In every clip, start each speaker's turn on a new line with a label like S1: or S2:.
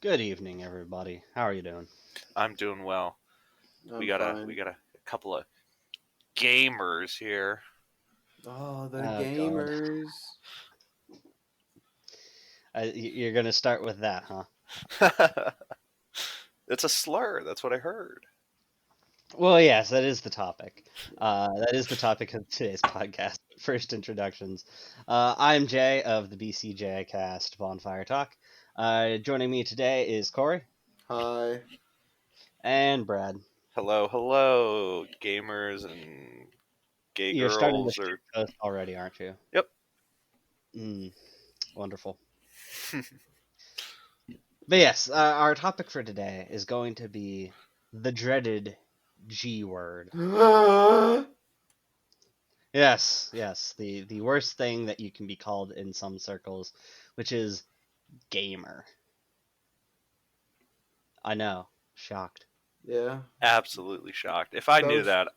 S1: Good evening, everybody. How are you doing?
S2: I'm doing well. We
S3: I'm
S2: got a we
S3: fine.
S2: got a couple of gamers here.
S3: Oh, the
S1: Oh God,
S3: gamers.
S1: you're gonna start with that, huh?
S2: It's a slur. That's what I heard.
S1: Well, yes, that is the topic. That is the topic of today's podcast. First introductions. I'm Jay of the BCJ Cast Bonfire Talk. Joining me today is Corey
S3: Hi.
S1: and Brad.
S2: Hello, hello, gamers and gay
S1: You're starting to
S2: girls.
S1: ship
S2: Or
S1: post already, aren't you?
S2: yep.
S1: Mm, wonderful. But yes, our topic for today is going to be the dreaded G word. Yes, yes, the worst thing that you can be called in some circles, which is gamer. I know, shocked.
S3: Yeah.
S2: Absolutely shocked.
S3: So
S2: If I knew that,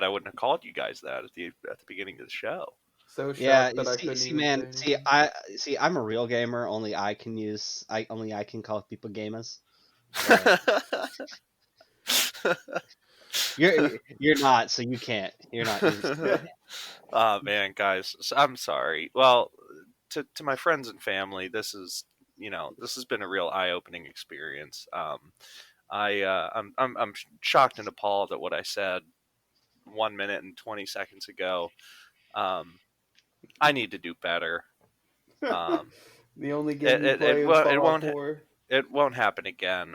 S2: I wouldn't have called you guys that at the beginning of the show.
S3: so
S1: Yeah,
S3: shocked
S1: you
S3: that I
S1: see,
S3: couldn't
S1: see,
S3: even say
S1: man, see,
S3: anything.
S1: I'm a real gamer. Only I can call people gamers. So you're not, so you can't. You're not. You just can't.
S2: Oh man, guys, I'm sorry. Well, to my friends and family, this has been a real eye opening experience. I'm shocked and appalled at what I said 1 minute and 20 seconds ago. Um, I need to do better. Um,
S3: The only game
S2: it,
S3: you
S2: it it
S3: play is
S2: wo- it
S3: Fallout
S2: won't
S3: 4.
S2: it won't happen again.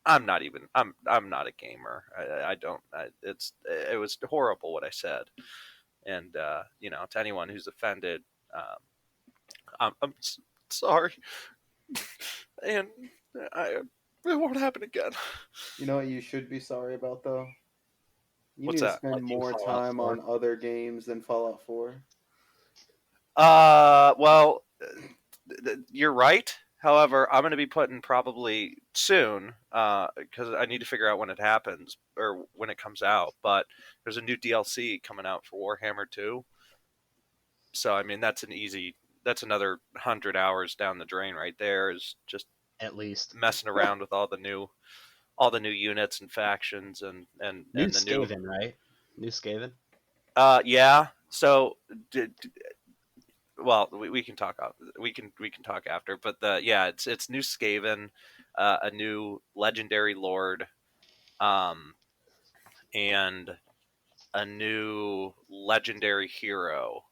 S2: I'm not even I'm not a gamer. I don't. It was horrible what I said, and to anyone who's offended, um, I'm sorry, and I it won't happen again.
S3: You know what you should be sorry about though? You
S2: What's
S3: need to
S2: that?
S3: spend
S1: Like in
S3: more
S1: Fallout
S3: time
S1: 4.
S3: on other games than Fallout 4.
S2: Well, you're right. However, I'm going to be putting probably soon because I need to figure out when it happens or when it comes out. But there's a new DLC coming out for Warhammer 2. So I mean, that's another 100 hours down the drain right there. Is just
S1: At least.
S2: messing around with all the new units and factions
S1: New
S2: and the new
S1: Skaven, right? New Skaven.
S2: yeah. So well, we can talk. We can talk after. But it's new Skaven, a new legendary lord, um, and a new legendary hero,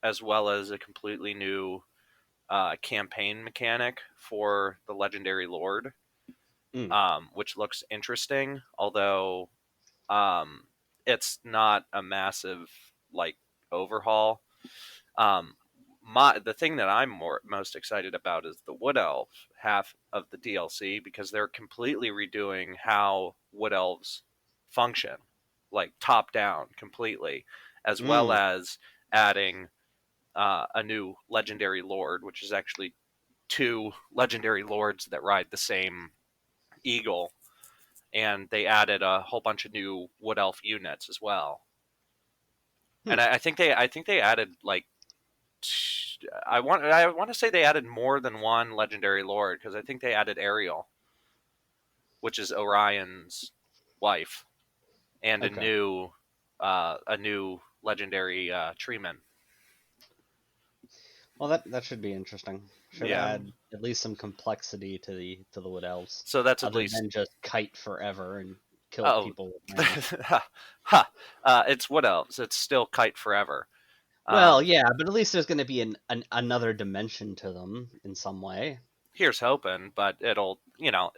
S2: as well as a completely new campaign mechanic for the legendary lord,
S1: Mm.
S2: which looks interesting. Although um, it's not a massive like overhaul. Um, the thing that I'm most excited about is the Wood Elf half of the DLC because they're completely redoing how Wood Elves function, like top down completely, as well
S1: Mm.
S2: as adding a new legendary lord, which is actually two legendary lords that ride the same eagle, and they added a whole bunch of new Wood Elf units as well.
S1: Hmm.
S2: And I think they added like I want to say they added more than one legendary lord because I think they added Ariel, which is Orion's wife, and
S1: Okay.
S2: a new legendary treeman.
S1: Well, that should be interesting. Should
S2: Yeah,
S3: Yeah.
S1: add at least some complexity to the Wood Elves,
S2: so that's at
S1: other
S2: least
S1: than just kite forever and kill
S2: oh,
S1: people with hammer.
S2: ha, ha. It's Wood Elves. It's still Kite Forever.
S1: Well,
S2: Um,
S1: yeah, but at least there's going to be another dimension to them in some way.
S2: here's hoping, but it'll
S1: It'll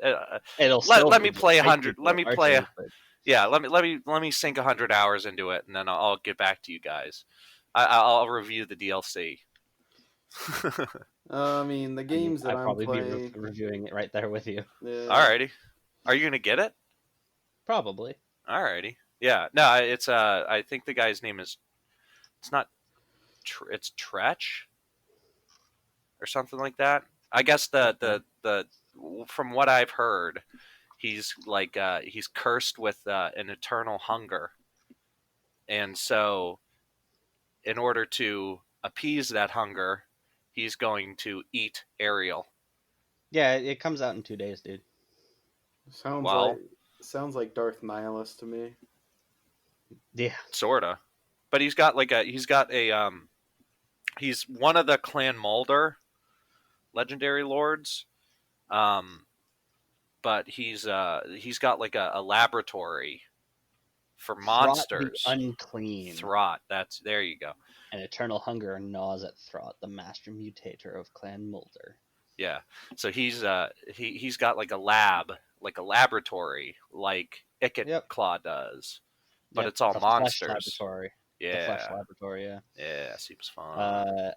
S2: let
S1: still
S2: let
S1: be
S2: me
S1: just
S2: play a
S1: kite
S2: hundred. Let
S1: people
S2: me play
S1: largely,
S2: a
S1: but
S2: yeah. Let me sink 100 hours into it, and then I'll get back to you guys. I'll review the DLC.
S3: I mean, the
S1: I mean,
S3: games that
S1: I'd
S3: I'm
S1: probably be
S3: playing,
S1: reviewing it right there with you.
S3: yeah.
S2: Alrighty, are you gonna get it?
S1: Probably.
S2: Alrighty, yeah. No, it's I think the guy's name is it's not it's Tretch or something like that. I guess
S1: Okay.
S2: the from what I've heard, he's like he's cursed with an eternal hunger, and so in order to appease that hunger, he's going to eat Ariel.
S1: Yeah, it comes out in 2 days, dude.
S3: Sounds
S2: Well,
S3: like sounds like Darth Nihilus to me.
S1: Yeah.
S2: sorta. But he's one of the Clan Mulder legendary lords. Um, but he's got like a laboratory for
S1: Throt the
S2: monsters.
S1: Unclean.
S2: Throt, that's there you go.
S1: An eternal hunger gnaws at Throt, the master mutator of Clan Mulder.
S2: Yeah. So he's got like a laboratory, like Icket
S1: Yep.
S2: Claw does, but
S1: Yep.
S2: it's all
S1: The Flesh
S2: monsters.
S1: Laboratory. The Flesh
S2: Yeah.
S1: Laboratory, yeah.
S2: Yeah, seems fun.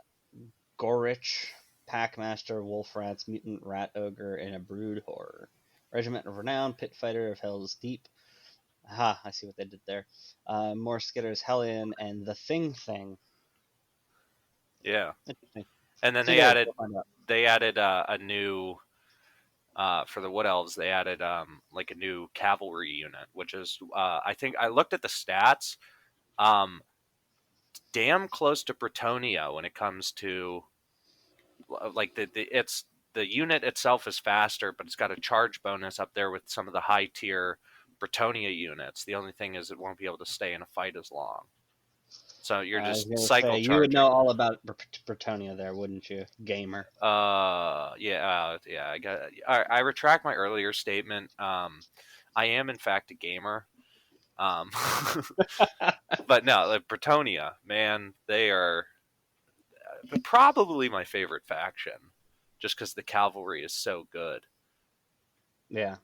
S1: Gorich, Packmaster, Wolf Rats, Mutant Rat Ogre, and a Brood Horror. Regiment of Renown, Pit Fighter of Hell's Deep. Aha, I see what they did there. More Skitters, Hellion, and the Thing.
S2: Yeah.
S1: Interesting.
S2: And then
S1: 2 days, we'll find out.
S2: they added a new for the Wood Elves. They added like a new cavalry unit, which is I think I looked at the stats. Damn close to Bretonia when it comes to like the unit itself is faster, but it's got a charge bonus up there with some of the high tier Bretonia units. The only thing is it won't be able to stay in a fight as long. So you're
S1: I was
S2: just
S1: gonna
S2: cycle
S1: say, you
S2: charging.
S1: would know all about Bretonia there, wouldn't you, gamer?
S2: Yeah. I retract my earlier statement. I am in fact a gamer. But no, like Bretonia, man, they are probably my favorite faction, just because the cavalry is so good.
S1: Yeah.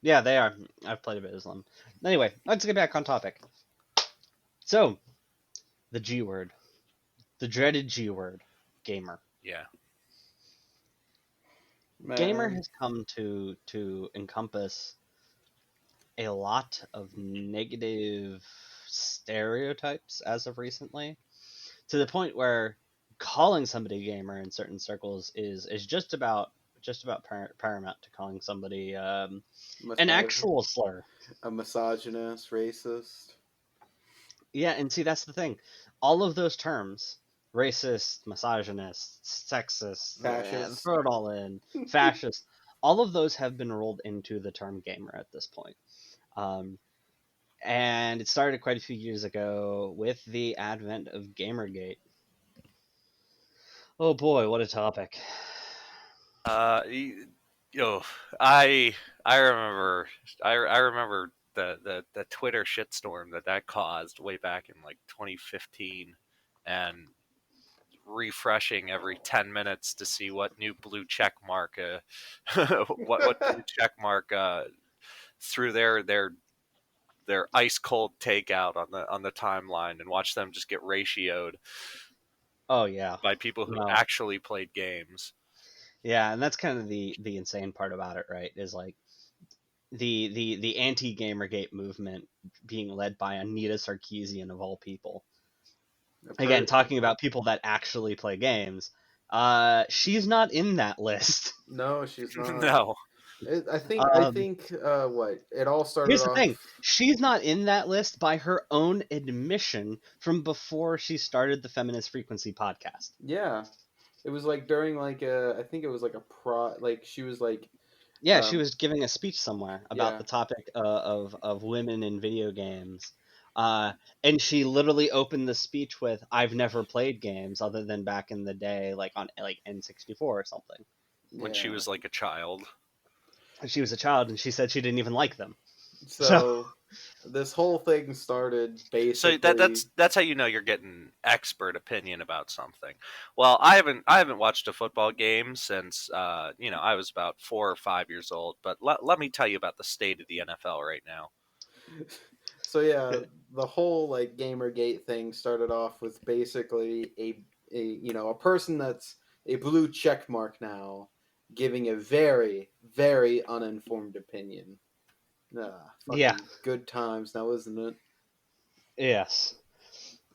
S1: Yeah, they are. I've played a bit of Islam. Anyway, let's get back on topic. So, the G word. The dreaded G word. Gamer.
S2: Yeah.
S1: Gamer
S3: Man,
S1: has come to encompass a lot of negative stereotypes as of recently, to the point where calling somebody gamer in certain circles is just about paramount to calling somebody an actual slur.
S3: a misogynist, racist.
S1: Yeah, and see, that's the thing. All of those terms, racist, misogynist, sexist,
S3: Fascist.
S1: throw it all in, fascist, all of those have been rolled into the term gamer at this point. Um, and it started quite a few years ago with the advent of Gamergate. Oh boy, what a topic.
S2: You know, I I remember I remember the Twitter shitstorm that caused way back in like 2015, and refreshing every 10 minutes to see what new blue check mark what blue check mark threw their ice cold takeout on the timeline, and watch them just get ratioed
S1: Oh yeah.
S2: by people who
S1: No.
S2: actually played games.
S1: Yeah, and that's kind of the insane part about it, right? Is like the anti Gamergate movement being led by Anita Sarkeesian of all people. Again, talking about people that actually play games. She's not in that list.
S3: No, she's not.
S2: No.
S3: I
S1: Um,
S3: think what it all started
S1: Here's the
S3: off.
S1: thing. She's not in that list by her own admission from before she started the Feminist Frequency podcast.
S3: Yeah, it was like during like I think it was like a like she was like
S1: Yeah, she was giving a speech somewhere about
S3: yeah
S1: the topic of women in video games. And she literally opened the speech with, "I've never played games other than back in the day, like on like N64 or something."
S2: When she
S3: yeah.
S2: was like a child.
S1: And she was a child, and she said she didn't even like them. So
S3: So this whole thing started
S2: So
S3: basically.
S2: that's how you know you're getting expert opinion about something. Well, I haven't watched a football game since I was about 4 or 5 years old. But let me tell you about the state of the NFL right now.
S3: So yeah, the whole like Gamergate thing started off with basically a person that's a blue check mark now giving a very very uninformed opinion.
S1: yeah,
S3: Fucking good times now, isn't it?
S1: yes.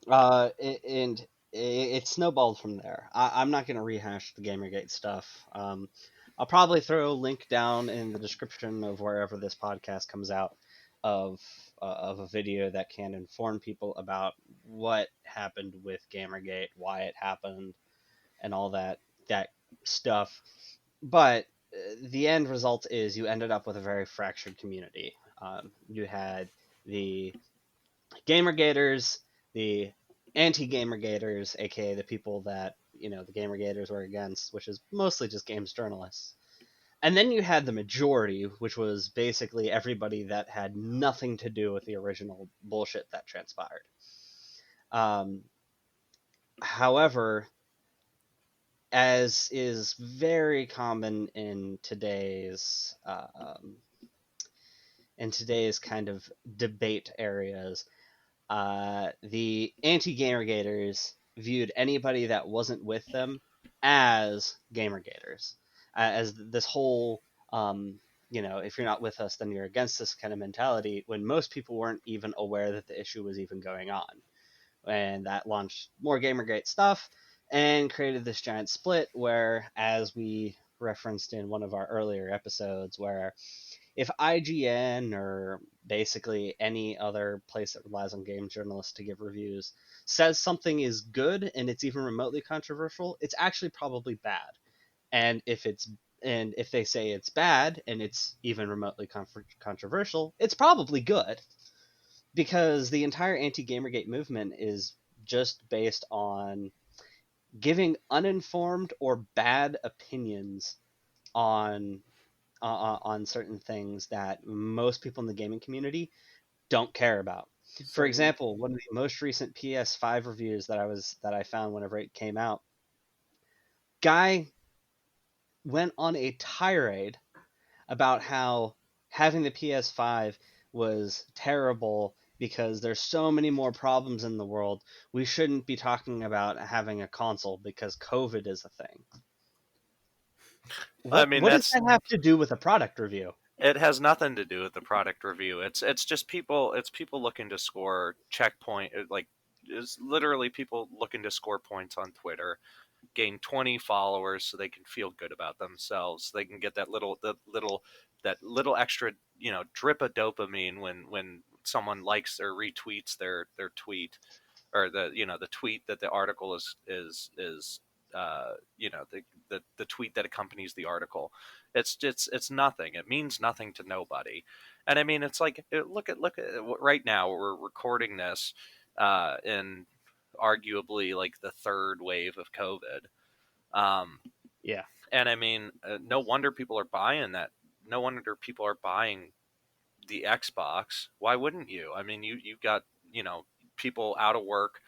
S1: And it snowballed from there. I'm not going to rehash the Gamergate stuff. I'll probably throw a link down in the description of wherever this podcast comes out of a video that can inform people about what happened with Gamergate, why it happened, and all that stuff. But the end result is you ended up with a very fractured community. You had the Gamergators, the anti-Gamergators, aka the people that the Gamergators were against, which is mostly just games journalists. And then you had the majority, which was basically everybody that had nothing to do with the original bullshit that transpired. Um, However, as is very common in today's kind of debate areas, the anti-gamergators viewed anybody that wasn't with them as gamergators, as this whole if you're not with us, then you're against us kind of mentality. When most people weren't even aware that the issue was even going on, and that launched more Gamergate stuff and created this giant split where, as we referenced in one of our earlier episodes, where if IGN or basically any other place that relies on game journalists to give reviews says something is good and it's even remotely controversial, it's actually probably bad. And if they say it's bad and it's even remotely controversial, it's probably good, because the entire anti-Gamergate movement is just based on giving uninformed or bad opinions on on certain things that most people in the gaming community don't care about. For
S3: So
S1: example, one of the most recent PS5 reviews that I found whenever it came out, guy went on a tirade about how having the PS5 was terrible because there's so many more problems in the world. We shouldn't be talking about having a console because COVID is a thing.
S2: I
S1: What
S2: mean,
S1: what does that have to do with a product review?
S2: it has nothing to do with the product review. It's just people. It's people looking to score checkpoint. Like, it's literally people looking to score points on Twitter, gain 20 followers so they can feel good about themselves. They can get that little extra, drip of dopamine when someone likes or retweets their tweet, or the tweet that the article is the tweet that accompanies the article. It's nothing. It means nothing to nobody. And I mean, it's like, look at right now. We're recording this in arguably like the third wave of COVID. Um,
S1: Yeah.
S2: and I mean, no wonder people are buying that. No wonder people are buying the Xbox. Why wouldn't you? I mean, you've got people out of work,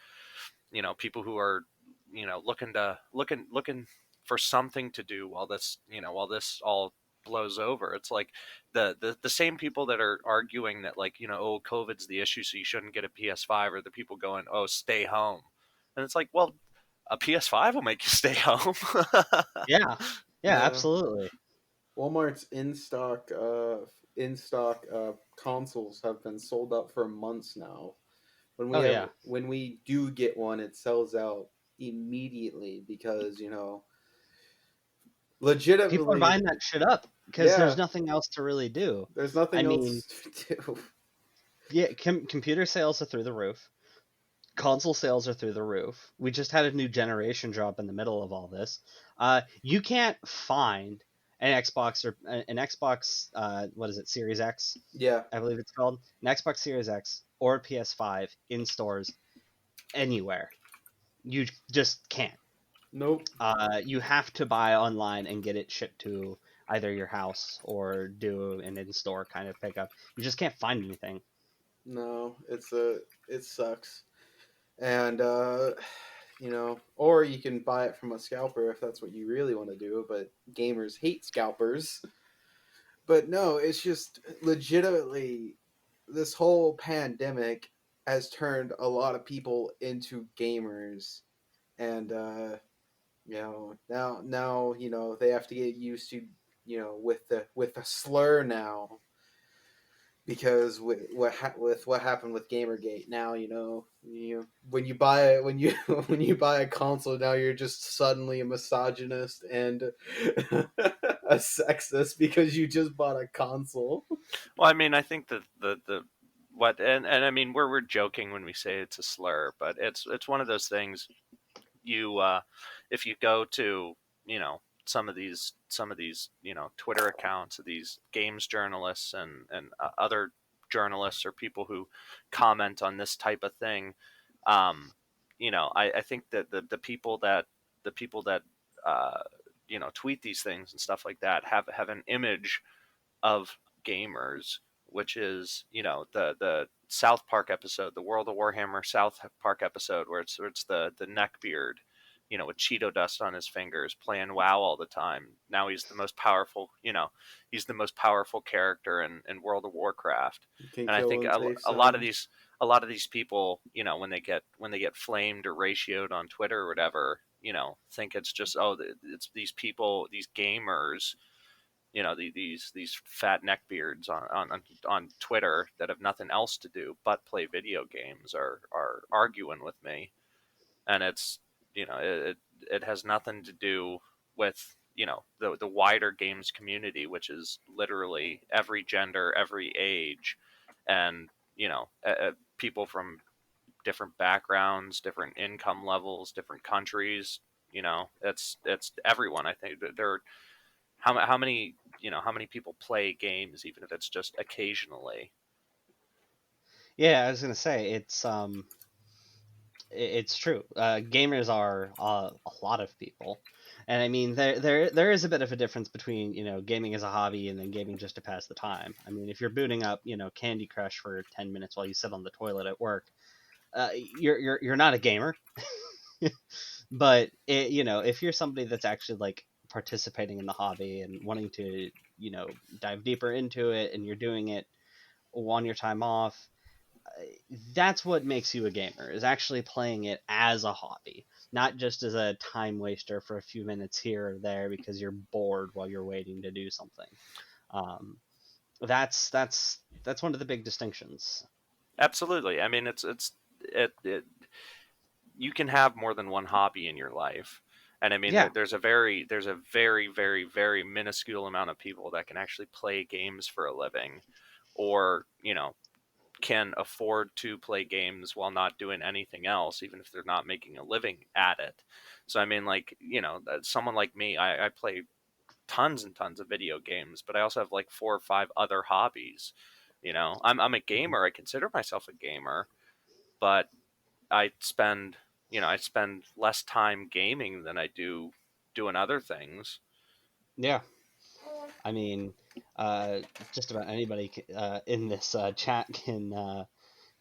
S2: people who are looking for something to do while this all blows over. It's like the same people that are arguing that, like, oh, COVID's the issue, so you shouldn't get a PS5, or the people going, oh, stay home. And it's like, well, a PS5 will make you stay home.
S1: Yeah. Yeah,
S3: yeah,
S1: absolutely.
S3: Walmart's in stock consoles have been sold out for months now.
S1: Oh yeah.
S3: When we do get one, it sells out immediately because
S1: People are
S3: legitimately,
S1: buying that shit up because there's
S3: yeah,
S1: nothing else to really do.
S3: there's
S1: I
S3: nothing
S1: mean,
S3: else to do.
S1: yeah, computer sales are through the roof. Console sales are through the roof. We just had a new generation drop in the middle of all this. You can't find an Xbox, what is it, Series X,
S3: Yeah,
S1: I believe it's called, an Xbox Series X or a PS5 in stores anywhere. You just can't.
S3: nope,
S1: You have to buy online and get it shipped to either your house or do an in-store kind of pickup. You just can't find anything.
S3: no, it sucks, and or you can buy it from a scalper if that's what you really want to do. But gamers hate scalpers. But no, it's just legitimately this whole pandemic has turned a lot of people into gamers, and now they have to get used to with the slur now, because with what happened with Gamergate. Now when you buy when you buy a console, now you're just suddenly a misogynist and a sexist because you just bought a console.
S2: Well, I mean, I think that the what and I mean, we're joking when we say it's a slur, but it's one of those things. You if you go to some of these Twitter accounts of these games journalists and other journalists or people who comment on this type of thing. I think that the people that uh, tweet these things and stuff like that have an image of gamers, which is the South Park episode, the World of Warhammer South Park episode, where it's the neckbeard, with Cheeto dust on his fingers, playing WoW all the time. Now he's the most powerful, he's the most powerful character in World of Warcraft.
S3: You can
S2: And I
S3: kill
S2: think
S3: and save
S2: a lot of
S3: some.
S2: these people, when they get flamed or ratioed on Twitter or whatever, think it's just it's these people, these gamers, these fat neckbeards on Twitter that have nothing else to do but play video games are arguing with me, and it's it has nothing to do with the wider games community, which is literally every gender, every age, and people from different backgrounds, different income levels, different countries. It's everyone. I think that there. How many how many people play games, even if it's just occasionally?
S1: Yeah, I was gonna say it's true. Gamers are a lot of people, and I mean there is a bit of a difference between gaming as a hobby and then gaming just to pass the time. I mean, if you're booting up Candy Crush for 10 minutes while you sit on the toilet at work, you're not a gamer. But if you're somebody that's actually like participating in the hobby and wanting to dive deeper into it, and you're doing it on your time off, that's what makes you a gamer, is actually playing it as a hobby, not just as a time waster for a few minutes here or there because you're bored while you're waiting to do something. um, that's one of the big distinctions.
S2: Absolutely. I mean, it you can have more than one hobby in your life. And I mean,
S1: Yeah.
S2: there's a very very minuscule amount of people that can actually play games for a living, or can afford to play games while not doing anything else, even if they're not making a living at it. So I mean, like, someone like me, I play tons and tons of video games, but I also have like 4 or 5 other hobbies. I'm a
S1: Mhm.
S2: gamer. I consider myself a gamer, but I spend I spend less time gaming than I do doing other things.
S1: Yeah, I mean, uh, just about anybody in this chat can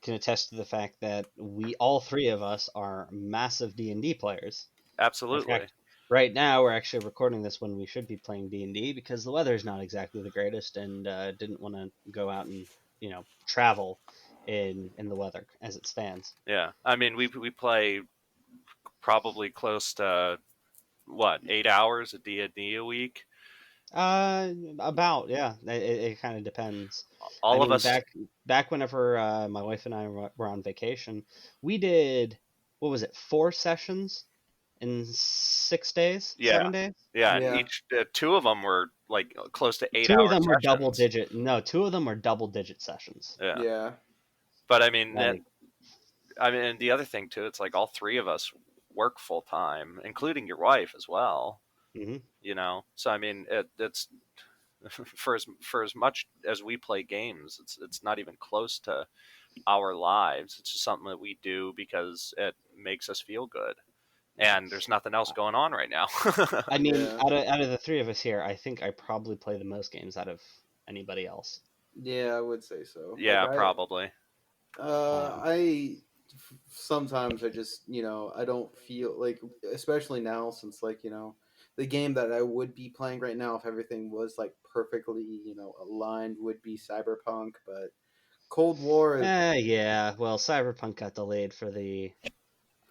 S1: attest to the fact that we all three of us are massive D&D players. In
S2: Absolutely.
S1: fact, right now we're actually recording this when we should be playing D&D because the weather's not exactly the greatest, and didn't want to go out and travel in the weather as it stands.
S2: Yeah. I mean, we play probably close to what, 8 hours of D&D a week.
S1: About, yeah. It kind of depends. I
S2: All of
S1: mean,
S2: us.
S1: back whenever my wife and I were on vacation, we did, what was it, 4 sessions in 6 days,
S2: Yeah.
S1: 7 days?
S2: Yeah, and
S3: Yeah.
S2: each two of them were like close to eight
S1: Two of
S2: hour
S1: them were double
S2: sessions.
S1: digit. No, two of them were double digit sessions.
S2: Yeah.
S3: Yeah.
S2: But I mean,
S1: Like,
S2: and the other thing too, it's like all three of us work full time, including your wife as well.
S1: mhm.
S2: So I mean, it's for as much as we play games, it's not even close to our lives. It's just something that we do because it makes us feel good, and there's nothing else going on right now.
S1: I mean,
S3: Yeah.
S1: out of the three of us here, I think I probably play the most games out of anybody else.
S3: Yeah, I would say so. Like
S2: Yeah, probably.
S1: Um,
S3: sometimes I just, I don't feel like, especially now, since, like, the game that I would be playing right now, if everything was like perfectly, aligned, would be Cyberpunk. But Cold War is
S1: yeah. Well, Cyberpunk got delayed for the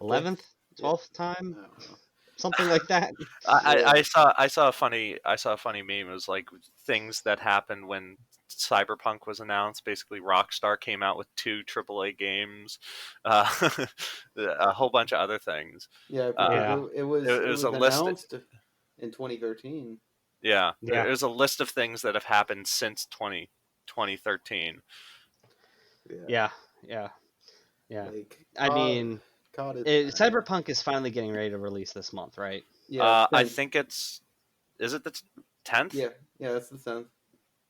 S3: fifth.
S1: 11th,
S3: Yeah,
S1: 12th time,
S3: I don't know.
S1: something like that.
S3: Yeah,
S2: I saw a funny meme. It was like things that happened when Cyberpunk was announced. Basically, Rockstar came out with 2 AAA games, uh, a whole bunch of other things.
S3: yeah, because
S2: Uh,
S1: Yeah,
S2: it
S3: it
S2: was
S3: was
S2: a list.
S3: announced in 2013.
S2: Yeah,
S1: yeah,
S2: it was a list of things that have happened since 2013.
S3: Yeah,
S1: yeah, yeah, yeah.
S3: like
S1: I mean,
S3: COD is.
S1: Cyberpunk is finally getting ready to release this month, right?
S3: Yeah, it's
S2: I
S3: been.
S2: think it's Is it the 10th?
S3: Yeah, that's the 10th.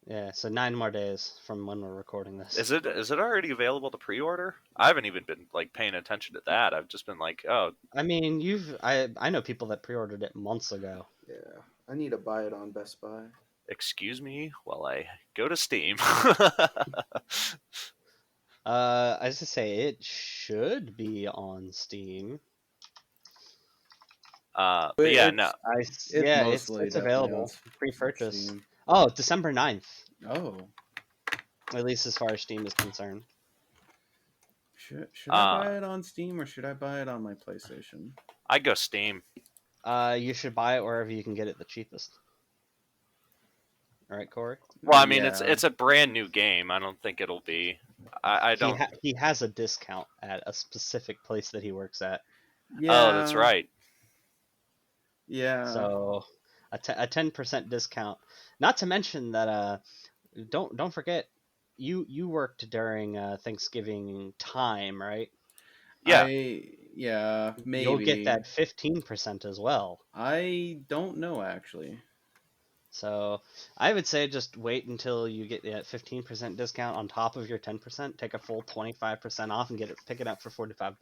S1: Yeah, so 9 more days from when we're recording this.
S2: Is it already available to pre-order? I haven't even been like paying attention to that. I've just been like, oh,
S1: I mean, I know people that pre-ordered it months ago.
S3: Yeah, I need to buy it on Best Buy.
S2: excuse me while I go to Steam.
S1: I was to say it should be on Steam.
S2: But yeah, no.
S1: Yeah,
S4: mostly
S1: it's
S4: definitely
S1: available
S4: on
S1: pre-purchase.
S4: Steam.
S1: Oh, December 9th,
S4: Oh,
S1: at least as far as Steam is concerned.
S4: should I buy it on Steam or should I buy it on my PlayStation?
S2: I go Steam.
S1: You should buy it wherever you can get it the cheapest. All right, Corey.
S2: Well, I mean,
S4: Yeah.
S2: it's a brand new game. I don't think it'll be. I don't.
S1: He has a discount at a specific place that he works at.
S4: Yeah.
S2: Oh, that's right.
S4: Yeah.
S1: So a 10% discount. Not to mention that don't forget you worked during Thanksgiving time, right?
S2: Yeah.
S4: Maybe.
S1: You'll get that 15% as well.
S4: I don't know actually.
S1: So I would say just wait until you get that 15% discount on top of your 10%. Take a full 25% off and pick it up for $45.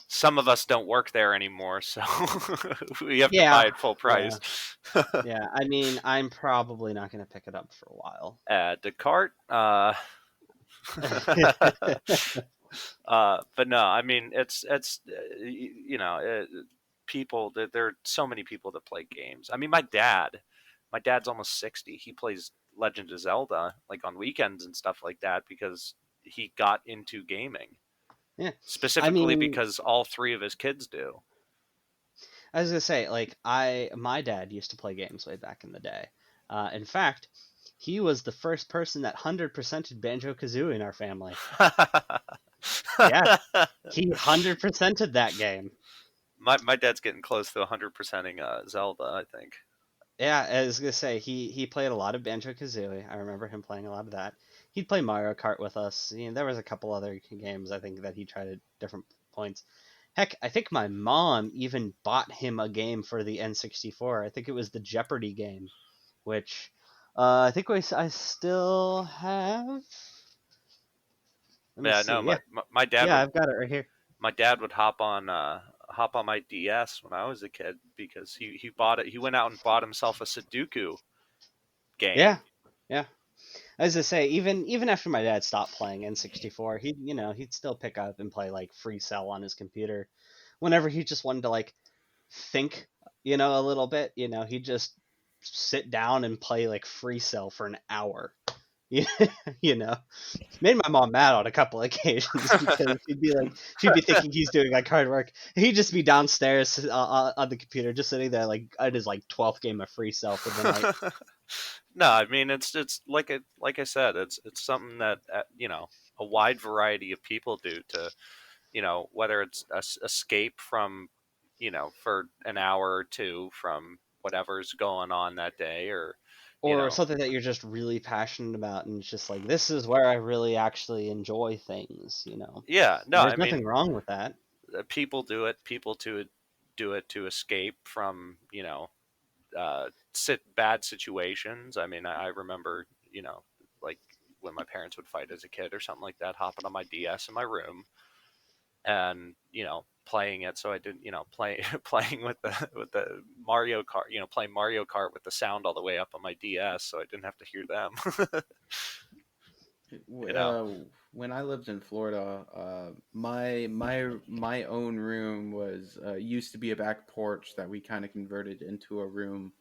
S2: Some of us don't work there anymore, so we have to
S1: Yeah,
S2: buy it full price.
S1: Yeah, I mean, I'm probably not going to pick it up for a while.
S2: Add to cart. But no, I mean, it's you know, people. There are so many people that play games. I mean, my dad's almost 60. He plays Legend of Zelda like on weekends and stuff like that because he got into gaming.
S1: Yeah,
S2: Specifically
S1: I mean,
S2: because all 3 of his kids do.
S1: I was gonna say, like, my dad used to play games way back in the day. In fact, he was the first person that 100%ed Banjo-Kazooie in our family. Yeah, he 100%ed that game.
S2: My dad's getting close to 100%ing Zelda, I think.
S1: Yeah, I was gonna say he played a lot of Banjo-Kazooie. I remember him playing a lot of that. He'd play Mario Kart with us. You know, there was a couple other games I think that he tried at different points. Heck, I think my mom even bought him a game for the N64. I think it was the Jeopardy game, which I think I still have. Let me see.
S2: No,
S1: Yeah,
S2: my dad
S1: yeah,
S2: would,
S1: I've got it right here.
S2: my dad would hop on my DS when I was a kid because he bought it. He went out and bought himself a Sudoku game.
S1: Yeah, yeah. As I say, even after my dad stopped playing N64, he'd still pick up and play like Free Cell on his computer whenever he just wanted to like think, a little bit. He'd just sit down and play like Free Cell for an hour. Made my mom mad on a couple of occasions because she'd be thinking he's doing like hard work. He'd just be downstairs on the computer, just sitting there like at his like 12th game of Free Cell for the night.
S2: No, I mean it's like I said, it's something that a wide variety of people do to whether it's escape from for an hour or two from whatever's going on that day
S1: or something that you're just really passionate about, and it's just like, this is where I really actually enjoy things.
S2: Yeah, no,
S1: There's nothing wrong with that.
S2: People do it. People do it to escape from bad situations. I mean, I remember like when my parents would fight as a kid or something like that, hopping on my DS in my room and playing it. So I didn't playing with the Mario Kart, playing Mario Kart with the sound all the way up on my DS, so I didn't have to hear them.
S4: When I lived in Florida, my own room was used to be a back porch that we kind of converted into a room,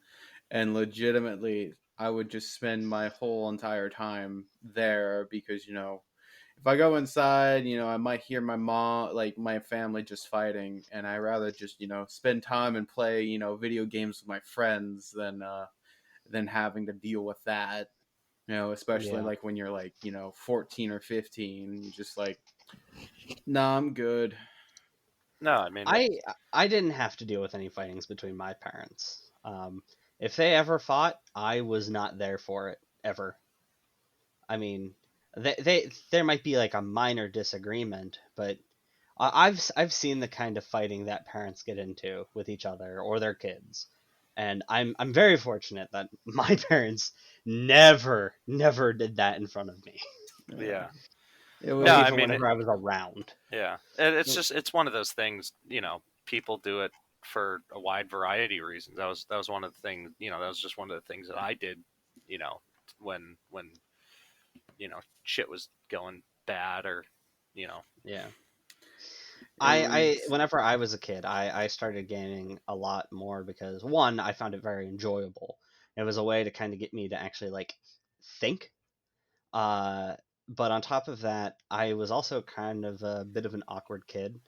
S4: and legitimately, I would just spend my whole entire time there because if I go inside, I might hear my mom, like my family, just fighting, and I rather just spend time and play video games with my friends than having to deal with that. Especially like when you're like 14 or 15, you're just like, nah, I'm good.
S2: No, I mean
S1: I didn't have to deal with any fightings between my parents. If they ever fought, I was not there for it ever. I mean, there might be like a minor disagreement, but I've seen the kind of fighting that parents get into with each other or their kids, And I'm very fortunate that my parents never did that in front of me,
S2: Yeah.
S4: It
S2: No,
S1: or
S4: was
S2: I
S1: even
S2: mean,
S1: whenever I was around.
S2: yeah. It's one of those things, people do it for a wide variety of reasons. That was one of the things, that was just one of the things that I did, when shit was going bad, or you know.
S1: Yeah.
S4: it
S1: I
S4: was
S1: whenever I was a kid, I started gaming a lot more because one, I found it very enjoyable. It was a way to kind of get me to actually like think. Uh, but on top of that, I was also kind of a bit of an awkward kid,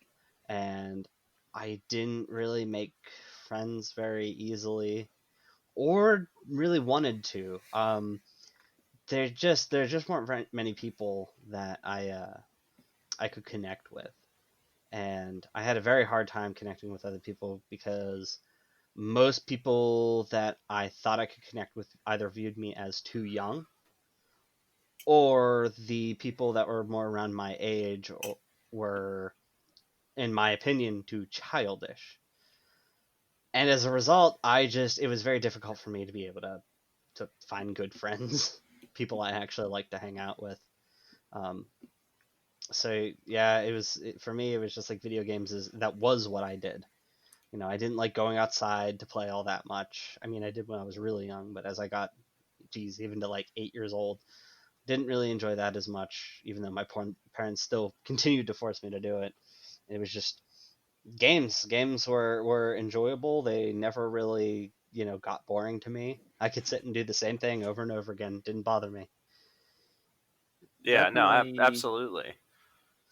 S1: and I didn't really make friends very easily, or really wanted to. There just weren't many people that I could connect with, and I had a very hard time connecting with other people because most people that I thought I could connect with either viewed me as too young, or the people that were more around my age were, in my opinion, too childish. And as a result, it was very difficult for me to be able to find good friends, people I actually like to hang out with. Um, so yeah, for me. It was just like video games that was what I did. I didn't like going outside to play all that much. I mean, I did when I was really young, but as I got, geez, even to like 8 years old, didn't really enjoy that as much, even though my parents still continued to force me to do it. It was just games. Games were enjoyable. They never really, got boring to me. I could sit and do the same thing over and over again. Didn't bother me.
S2: Yeah, no,
S4: definitely
S2: absolutely.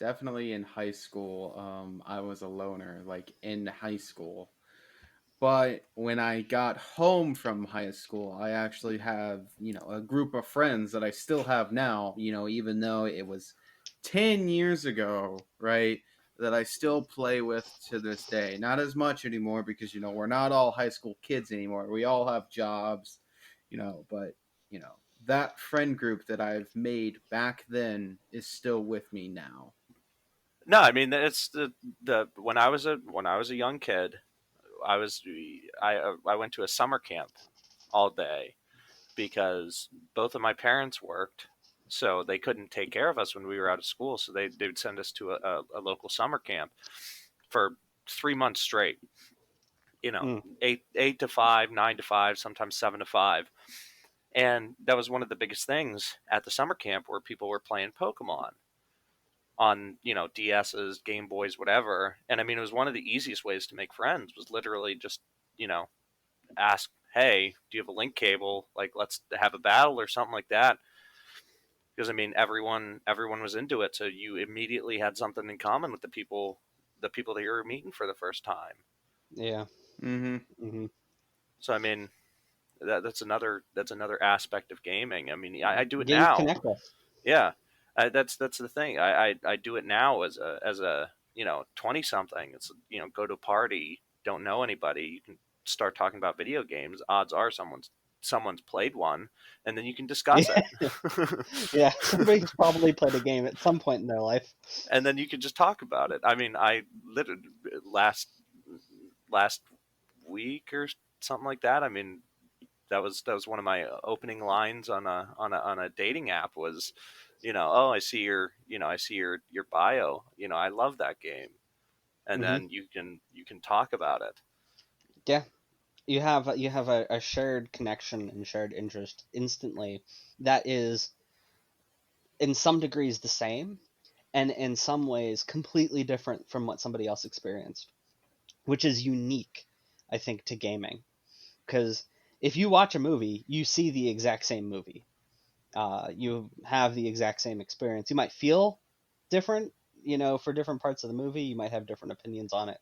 S4: definitely in high school. I was a loner, like in high school. But when I got home from high school, I actually have, a group of friends that I still have now, even though it was 10 years ago, right? That I still play with to this day. Not as much anymore because, we're not all high school kids anymore. We all have jobs, but, that friend group that I've made back then is still with me now.
S2: No, I mean, it's the when I was a young kid, I was I went to a summer camp all day because both of my parents worked, so they couldn't take care of us when we were out of school. So they would send us to a local summer camp for 3 months straight.
S1: Mm.
S2: 8 to 5, 9 to 5, sometimes 7 to 5. And that was one of the biggest things at the summer camp, where people were playing Pokemon on, DS's, Game Boys, whatever. And I mean, it was one of the easiest ways to make friends, was literally just, you know ask, hey, do you have a link cable? Like, let's have a battle or something like that. Because I mean, everyone was into it, so you immediately had something in common with the people that you were meeting for the first time.
S1: Yeah.
S4: Mm-hmm.
S1: Hmm.
S2: So I mean, that's another aspect of gaming. I mean, I do it
S1: Games
S2: now.
S1: connect us.
S2: Yeah, that's the thing. I do it now as a 20 something. It's, go to a party, don't know anybody, you can start talking about video games. Odds are someone's played one, and then you can discuss it.
S1: Yeah, everybody's probably played a game at some point in their life.
S2: And then you can just talk about it. I mean, I literally last week or something like that. I mean, that was one of my opening lines on a dating app was, oh, I see your bio. I love that game, and
S1: Hmm.
S2: then you can talk about it.
S1: Yeah, you have a shared connection and shared interest instantly that is in some degrees the same, and in some ways completely different from what somebody else experienced, which is unique, I think, to gaming. Because if you watch a movie, you see the exact same movie. You have the exact same experience. You might feel different, for different parts of the movie. You might have different opinions on it,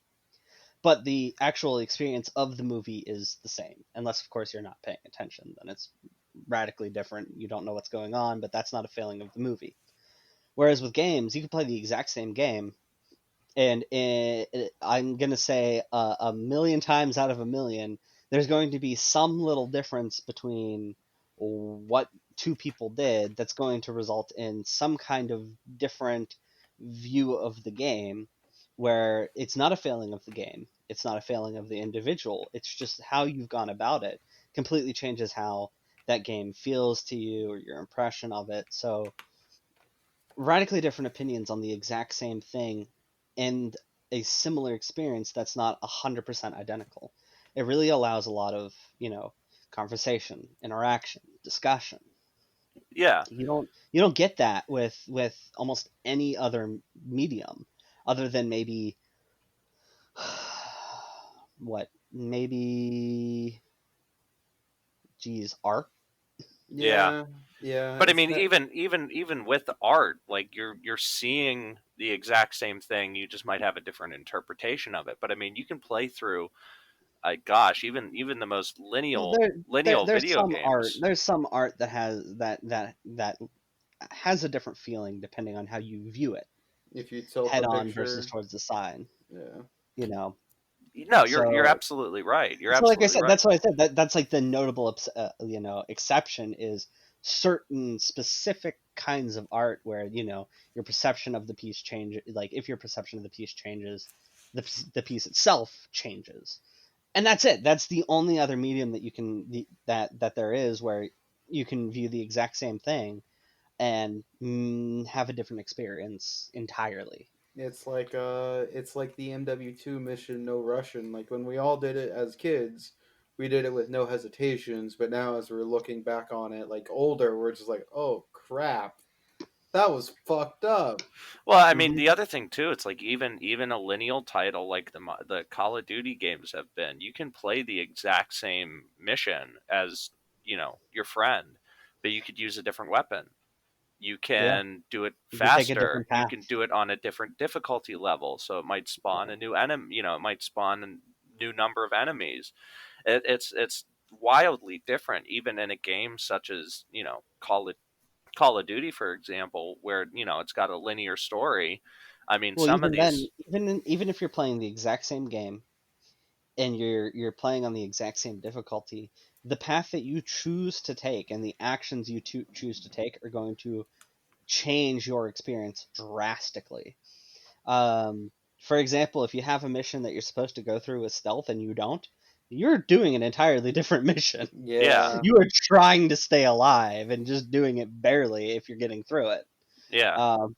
S1: but the actual experience of the movie is the same, unless, of course, you're not paying attention. Then it's radically different. You don't know what's going on, but that's not a failing of the movie. Whereas with games, you can play the exact same game, and I'm gonna say a million times out of a million, there's going to be some little difference between what two people did that's going to result in some kind of different view of the game, where it's not a failing of the game. it's not a failing of the individual. It's just how you've gone about it completely changes how that game feels to you or your impression of it. So radically different opinions on the exact same thing and a similar experience that's not 100% identical. It really allows a lot of, conversation, interaction, discussion.
S2: Yeah.
S1: You don't get that with almost any other medium other than maybe what maybe geez art.
S2: Yeah.
S3: Yeah,
S2: But I
S3: it's
S2: mean,
S3: not.
S2: even with the art, like you're seeing the exact same thing. You just might have a different interpretation of it. But I mean, you can play through, gosh, even the most
S1: Well,
S2: lineal
S1: there's
S2: video
S1: some art.
S2: games.
S1: There's some art that has a different feeling depending on how you view it,
S3: If you tilt
S1: head
S3: the
S1: on versus
S3: picture,
S1: towards the side.
S3: yeah.
S1: You know,
S2: No, you're
S1: so
S2: absolutely right. You're
S1: so like I
S2: absolutely
S1: said,
S2: right.
S1: that's what I said. That's like the notable exception is certain specific kinds of art where your perception of the piece changes. Like if your perception of the piece changes, the piece itself changes, and that's it. That's the only other medium that you can that there is where you can view the exact same thing and have a different experience entirely.
S3: It's like the MW2 mission No Russian. Like when we all did it as kids, we did it with no hesitations, but now as we're looking back on it like older, we're just like, "Oh crap. That was fucked up."
S2: Well, I mean,
S1: Hmm.
S2: the other thing too, it's like even a lineal title like the Call of Duty games have been. You can play the exact same mission as your friend, but you could use a different weapon. You
S1: Yeah,
S2: can do it
S1: you can take a
S2: faster.
S1: different
S2: You
S1: path.
S2: can do it on a different difficulty level, so it might spawn
S3: Yeah.
S2: a new enemy. It might spawn a new number of enemies. It's wildly different, even in a game such as Call of Duty, for example, where it's got a linear story. I mean,
S1: Well,
S2: some of
S1: even then,
S2: these,
S1: even if you're playing the exact same game and you're playing on the exact same difficulty, the path that you choose to take and the actions you choose to take are going to change your experience drastically. For example, if you have a mission that you're supposed to go through with stealth and you don't, you're doing an entirely different mission.
S2: yeah,
S3: Yeah.
S1: You are trying to stay alive and just doing it barely if you're getting through it.
S2: yeah,
S1: Um,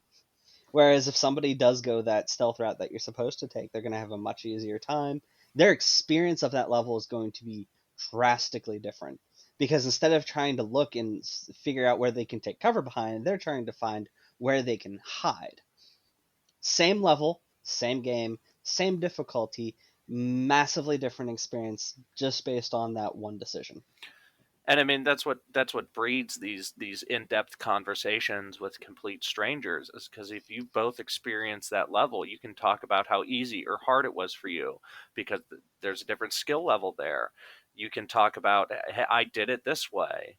S1: Whereas if somebody does go that stealth route that you're supposed to take, they're going to have a much easier time. Their experience of that level is going to be drastically different because instead of trying to look and figure out where they can take cover behind, they're trying to find where they can hide. Same level, same game, same difficulty, massively different experience just based on that one decision.
S2: and I mean that's what breeds these in depth conversations with complete strangers, is because if you both experience that level, you can talk about how easy or hard it was for you, because there's a different skill level there. You can talk about, hey, I did it this way.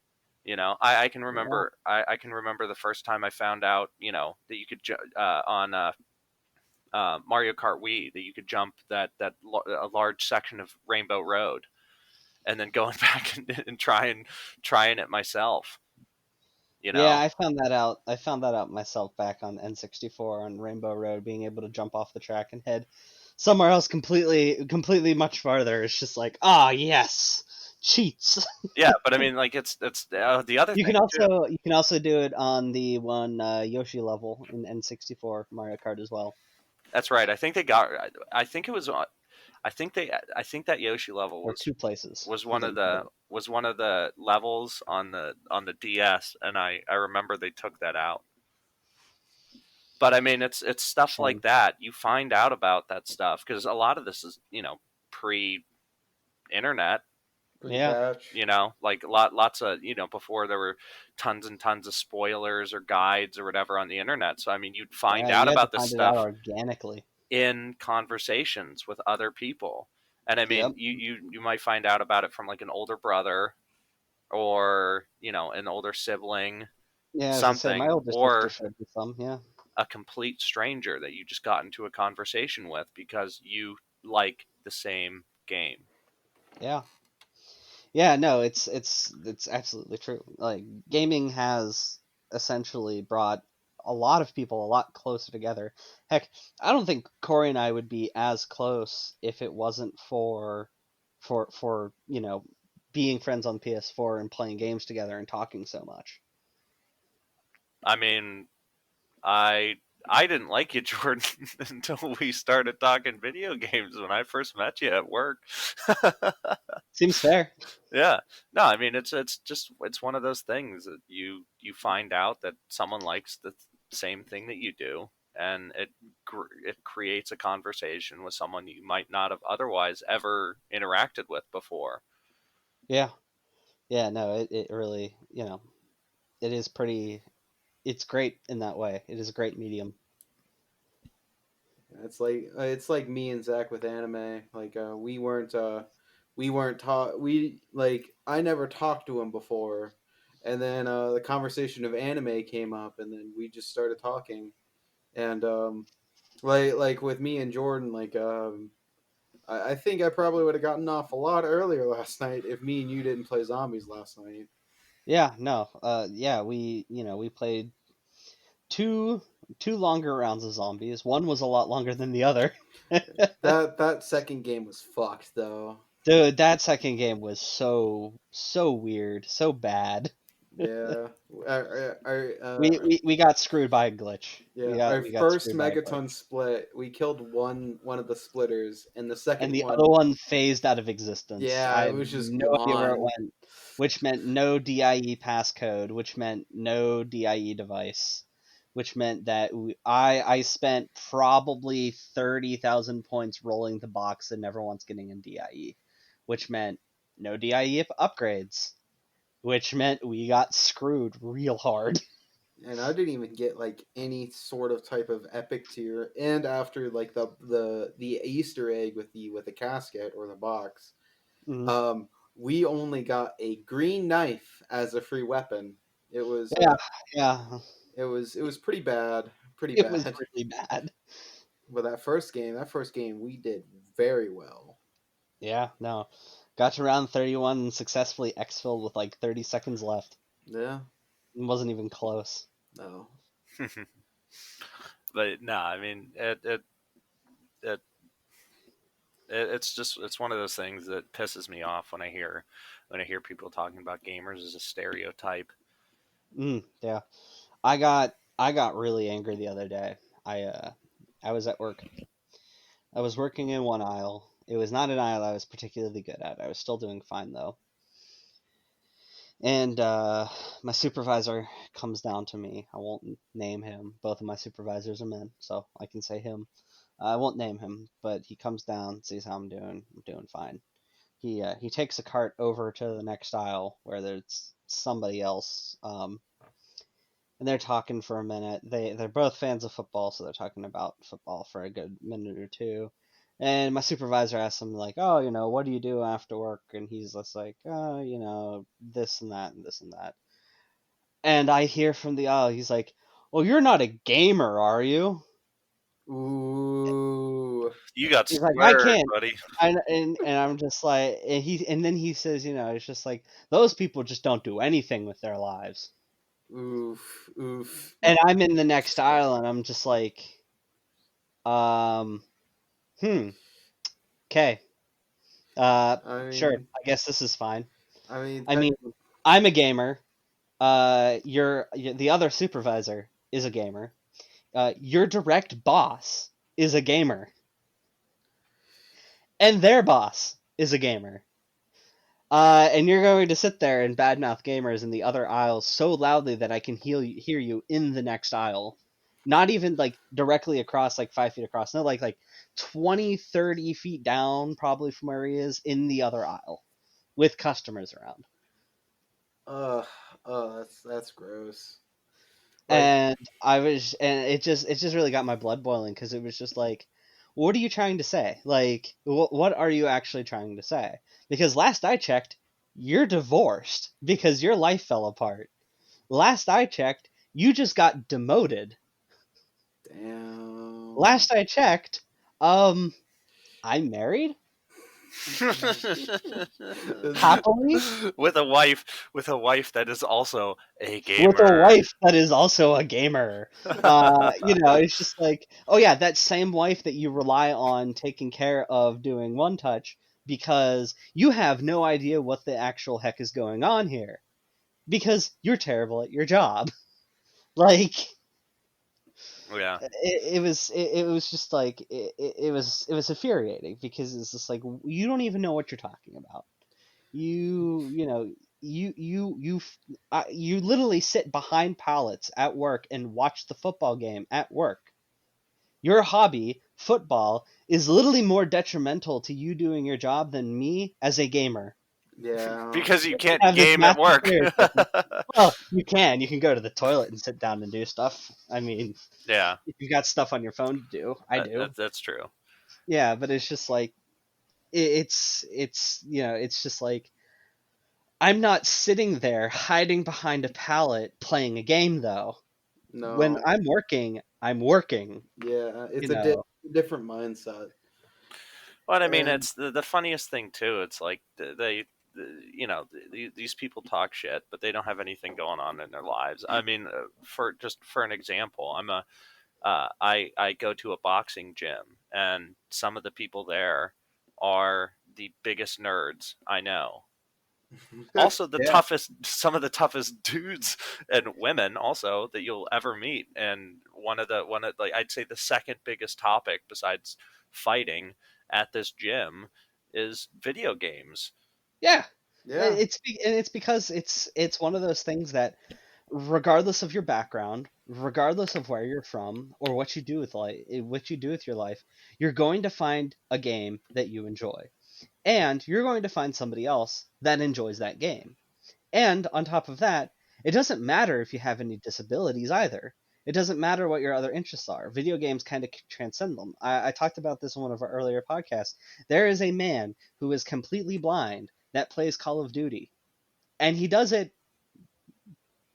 S2: I can
S1: Yeah.
S2: remember I can remember the first time I found out that you could on Mario Kart Wii, that you could jump a large section of Rainbow Road, and then going back and trying it myself. You
S1: Yeah,
S2: know,
S1: I found that out. I found that out myself back on N64 on Rainbow Road, being able to jump off the track and head somewhere else completely much farther. It's just like, ah, yes, cheats.
S2: yeah. But I mean, like it's the other
S1: You can
S2: thing too.
S1: also do it on the one Yoshi level in N64 Mario Kart as well,
S2: That's right. I think they got. I think it was. I think that Yoshi level
S1: or two places
S2: was
S1: that
S2: one of
S1: you can do
S2: the
S1: it.
S2: levels on the DS, and I remember they took that out. But I mean, it's stuff like
S1: Shame.
S2: that. You find out about that stuff because a lot of this is pre internet.
S1: Yeah,
S3: Pre-patch.
S2: Like lots of before there were tons and tons of spoilers or guides or whatever on the internet. So I mean, you'd find
S1: yeah,
S2: out
S1: you had to
S2: about this
S1: find it out
S2: stuff
S1: organically.
S2: in conversations with other people. And I mean,
S1: Yep.
S2: you might find out about it from like an older brother, or an older sibling,
S1: Yeah, as I say, my
S2: something,
S1: older sister
S2: or
S1: showed me some. Yeah.
S2: a complete stranger that you just got into a conversation with because you like the same game.
S1: Yeah. Yeah, no, it's absolutely true. Like gaming has essentially brought a lot of people a lot closer together. Heck, I don't think Corey and I would be as close if it wasn't for being friends on PS4 and playing games together and talking so much.
S2: I mean, I I didn't like you, Jordan, until we started talking video games when I first met you at work.
S1: Seems fair.
S2: Yeah. No, I mean it's one of those things that you find out that someone likes the same thing that you do, and it creates a conversation with someone you might not have otherwise ever interacted with before.
S1: Yeah. Yeah, no, it really, it is it's great in that way. It is a great medium.
S3: It's like me and Zach with anime. Like we weren't taught we like I never talked to him before, and then the conversation of anime came up, and then we just started talking, and like with me and Jordan, like I think I probably would have gotten off a lot earlier last night if me and you didn't play zombies last night.
S1: Yeah, no. Yeah, we played two two longer rounds of zombies. One was a lot longer than the other.
S3: That second game was fucked though.
S1: Dude, that second game was so weird, so bad.
S3: Yeah,
S1: We got screwed by a glitch.
S3: yeah. Our
S1: We got
S3: first
S1: screwed by a
S3: megaton
S1: glitch.
S3: split, we killed one of the splitters, and the
S1: And
S3: second
S1: the
S3: one,
S1: other one phased out of existence.
S3: yeah,
S1: I
S3: it
S1: have
S3: was just
S1: no idea where it
S3: gone.
S1: went, which meant no DIE passcode, which meant no DIE device, which meant that I spent probably 30,000 points rolling the box and never once getting in DIE, which meant no DIE upgrades, which meant we got screwed real hard.
S3: And I didn't even get like any sort of type of epic tier. And after like the Easter egg with the casket or the box,
S1: Mhm.
S3: um, we only got a green knife as a free weapon. It was
S1: Yeah, yeah,
S3: it was pretty
S1: it was
S3: bad.
S1: really bad.
S3: But that first game, we did very well.
S1: Yeah, no. Got to round 31 and successfully exfilled with like 30 seconds left.
S3: Yeah,
S1: It wasn't even close.
S3: no,
S2: But no, I mean it it's one of those things that pisses me off when I hear people talking about gamers as a stereotype.
S1: Yeah. I got really angry the other day. I was at work. I was working in one aisle. It was not an aisle I was particularly good at. I was still doing fine though. And my supervisor comes down to me. I won't name him. Both of my supervisors are men, so I can say him. I won't name him, but he comes down, sees how I'm doing. I'm doing fine. He takes a cart over to the next aisle where there's somebody else, and they're talking for a minute. They're both fans of football, so they're talking about football for a good minute or two. And my supervisor asks him like, "Oh, what do you do after work?" And he's just like, "Oh, this and that and this and that." And I hear from the aisle, he's like, "Well, you're not a gamer, are you?"
S3: ooh,
S2: You got
S1: He's like, "I
S2: squared,
S1: can't."
S2: buddy.
S1: And I'm just like, and then he says, it's just like those people just don't do anything with their lives.
S3: oof, oof.
S1: And I'm in the next aisle, and I'm just like, um, okay, sure,
S3: I
S1: I guess this is fine.
S3: mean
S1: I
S3: that.
S1: mean, I'm a gamer. You're the other supervisor is a gamer. Your direct boss is a gamer, and their boss is a gamer. And you're going to sit there and badmouth gamers in the other aisles so loudly that I can hear you in the next aisle. Not even like directly across, like 5 feet across. No, like 20, 30 feet down, probably from where he is, in the other aisle with customers around.
S3: Uh, that's gross. Like,
S1: And it just really got my blood boiling because it was just like, what are you trying to say? Like, what are you actually trying to say? Because last I checked, you're divorced because your life fell apart. Last I checked, you just got demoted.
S3: damn.
S1: Last I checked, I'm married. Happily?
S2: with a wife that is also a gamer.
S1: With a wife that is also a gamer. It's just like, oh yeah, that same wife that you rely on taking care of doing one touch because you have no idea what the actual heck is going on here because you're terrible at your job. Like,
S2: Yeah.
S1: it was just like it was infuriating because it's just like you don't even know what you're talking about. You literally sit behind pallets at work and watch the football game at work. Your hobby, football, is literally more detrimental to you doing your job than me as a gamer.
S3: Yeah.
S2: Because you can't
S1: Have this
S2: game at
S1: massive
S2: work.
S1: stereotype. Well, you can. You can go to the toilet and sit down and do stuff. I mean,
S2: Yeah,
S1: if you've got stuff on your phone to do, I do.
S2: that's true.
S1: Yeah, but it's just like it's just like I'm not sitting there hiding behind a pallet playing a game though. When
S3: No.
S1: I'm working, I'm working.
S3: Yeah, it's
S1: You
S3: a
S1: know.
S3: different mindset.
S2: But I mean,
S3: And
S2: it's the funniest thing too. It's like these people talk shit, but they don't have anything going on in their lives. I mean, for an example, I go to a boxing gym, and some of the people there are the biggest nerds I know. Also,
S1: Yeah.
S2: some of the toughest dudes and women also that you'll ever meet. And I'd say the second biggest topic besides fighting at this gym is video games.
S1: Yeah.
S3: yeah,
S1: It's because it's one of those things that regardless of your background, regardless of where you're from or what you do with your life, you're going to find a game that you enjoy. And you're going to find somebody else that enjoys that game. And on top of that, it doesn't matter if you have any disabilities either. It doesn't matter what your other interests are. Video games kind of transcend them. I talked about this in one of our earlier podcasts. There is a man who is completely blind that plays Call of Duty, and he does it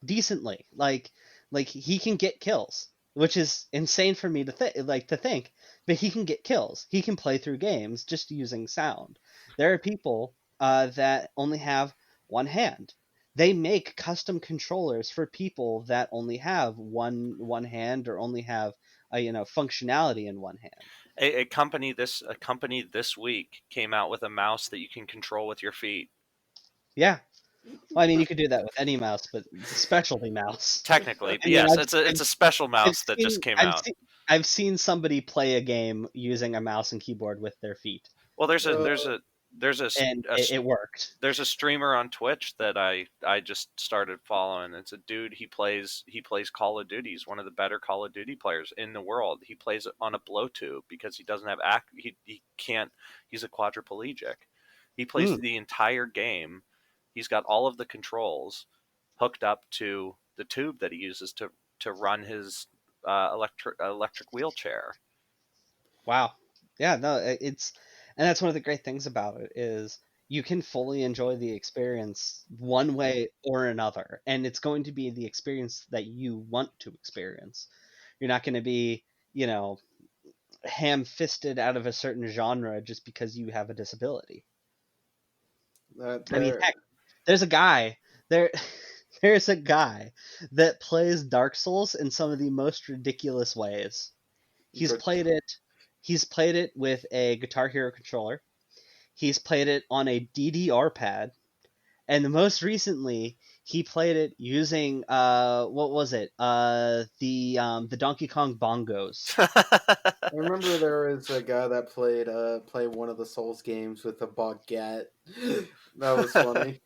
S1: decently. Like he can get kills, which is insane for me to think. But he can get kills. He can play through games just using sound. There are people that only have one hand. They make custom controllers for people that only have one hand or only have functionality in one hand.
S2: A company this week came out with a mouse that you can control with your feet.
S1: Yeah. Well, I mean, you could do that with any mouse, but it's a specialty mouse.
S2: Technically,
S1: I mean,
S2: yes, it's a special mouse that just came out.
S1: I've seen somebody play a game using a mouse and keyboard with their feet.
S2: Well, there's a
S1: and it worked.
S2: There's a streamer on Twitch that I just started following. It's a dude. He plays Call of Duty. He's one of the better Call of Duty players in the world. He plays it on a blow tube because he doesn't have he can't. He's a quadriplegic. He plays the entire game. He's got all of the controls hooked up to the tube that he uses to run his electric wheelchair.
S1: Wow. Yeah, no, and that's one of the great things about it is you can fully enjoy the experience one way or another, and it's going to be the experience that you want to experience. You're not going to be, ham-fisted out of a certain genre just because you have a disability. I mean, heck, there's a guy there. There's a guy that plays Dark Souls in some of the most ridiculous ways. He's played it with a Guitar Hero controller. He's played it on a DDR pad, and most recently he played it using what was it? The Donkey Kong bongos.
S3: I remember there was a guy that played one of the Souls games with a baguette. That was funny.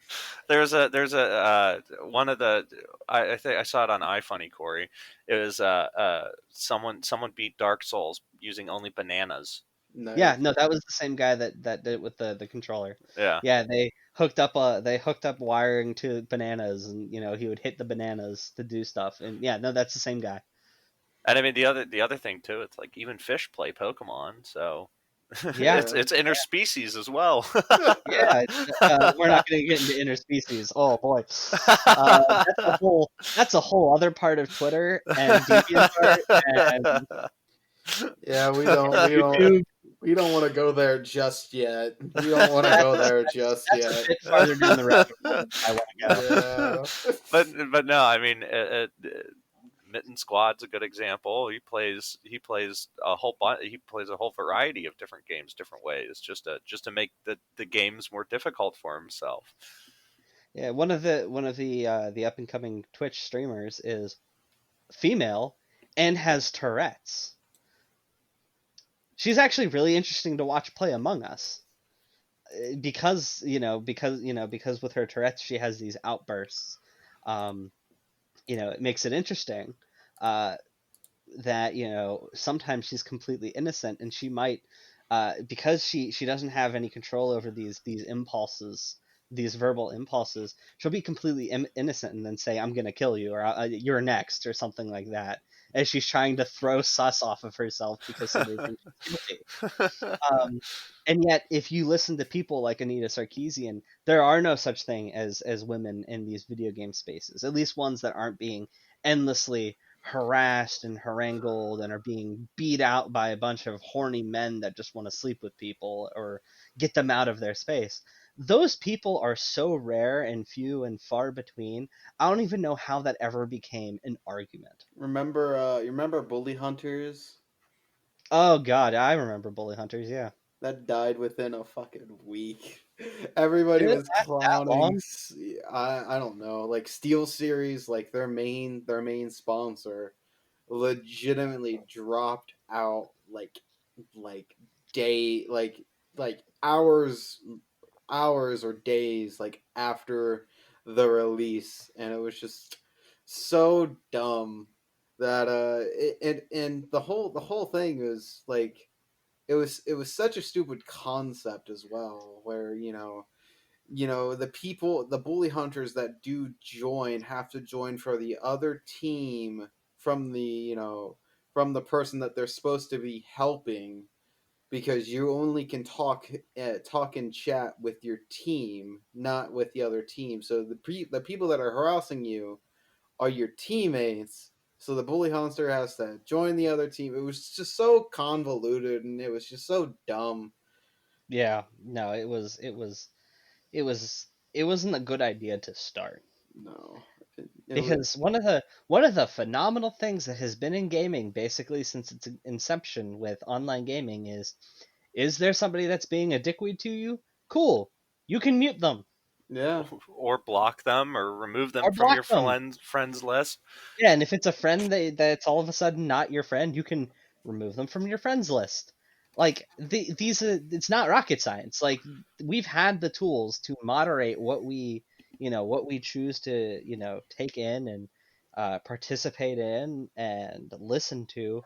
S2: There's a one of the I think I saw it on iFunny, Corey. It was someone beat Dark Souls using only bananas.
S3: Nice.
S1: Yeah, no, that was the same guy that did it with the controller.
S2: Yeah,
S1: they hooked up wiring to bananas, and he would hit the bananas to do stuff, and yeah, no, that's the same guy.
S2: And I mean the other thing too, it's like even fish play Pokemon, so
S1: yeah,
S2: it's interspecies as well.
S1: Yeah, we're not going to get into interspecies. Oh boy, that's a whole other part of Twitter and DeviantArt and
S3: yeah, we don't.
S1: YouTube
S3: We don't want to go there just yet. We don't want to go there just
S1: That's a
S3: yet.
S1: bit farther down the rabbit hole than I want to go.
S3: Yeah.
S2: but no, I mean, Mitten Squad's a good example. He plays a whole he plays a whole variety of different games, different ways, just to make the games more difficult for himself.
S1: Yeah, one of the up and coming Twitch streamers is female and has Tourette's. She's actually really interesting to watch play Among Us because because with her Tourette's she has these outbursts. Um, it makes it interesting. Uh, that sometimes she's completely innocent and she might because she doesn't have any control over these impulses, these verbal impulses, she'll be completely innocent and then say I'm gonna kill you or you're next or something like that as she's trying to throw sus off of herself because somebody thinks she's guilty. And yet if you listen to people like Anita Sarkeesian, there are no such thing as women in these video game spaces, at least ones that aren't being endlessly harassed and harangued and are being beat out by a bunch of horny men that just want to sleep with people or get them out of their space. Those people are so rare and few and far between. I don't even know how that ever became an argument.
S3: You remember Bully Hunters?
S1: Oh god, I remember Bully Hunters, yeah.
S3: That died within a fucking week. Everybody
S1: Did it
S3: was
S1: last that
S3: clowning.
S1: long?
S3: I don't know, like Steel Series, like their main sponsor, legitimately dropped out like day like hours or days like after the release, and it was just so dumb that and the whole thing was like it was such a stupid concept as well, where the bully hunters that do join have to join for the other team from the person that they're supposed to be helping, because you only can talk and chat with your team, not with the other team. So the people that are harassing you are your teammates. So the bully hunter has to join the other team. It was just so convoluted and it was just so dumb.
S1: Yeah, no, it wasn't a good idea to start.
S3: No, it was.
S1: Because one of the phenomenal things that has been in gaming basically since its inception with online gaming is there somebody that's being a dickweed to you? Cool. You can mute them
S3: Yeah,
S2: or block them or remove them
S1: or
S2: from
S1: block
S2: your
S1: them.
S2: friends list.
S1: Yeah, and if it's a friend that's all of a sudden not your friend, you can remove them from your friends list. Like these are, it's not rocket science. Like we've had the tools to moderate what we choose to, take in and participate in and listen to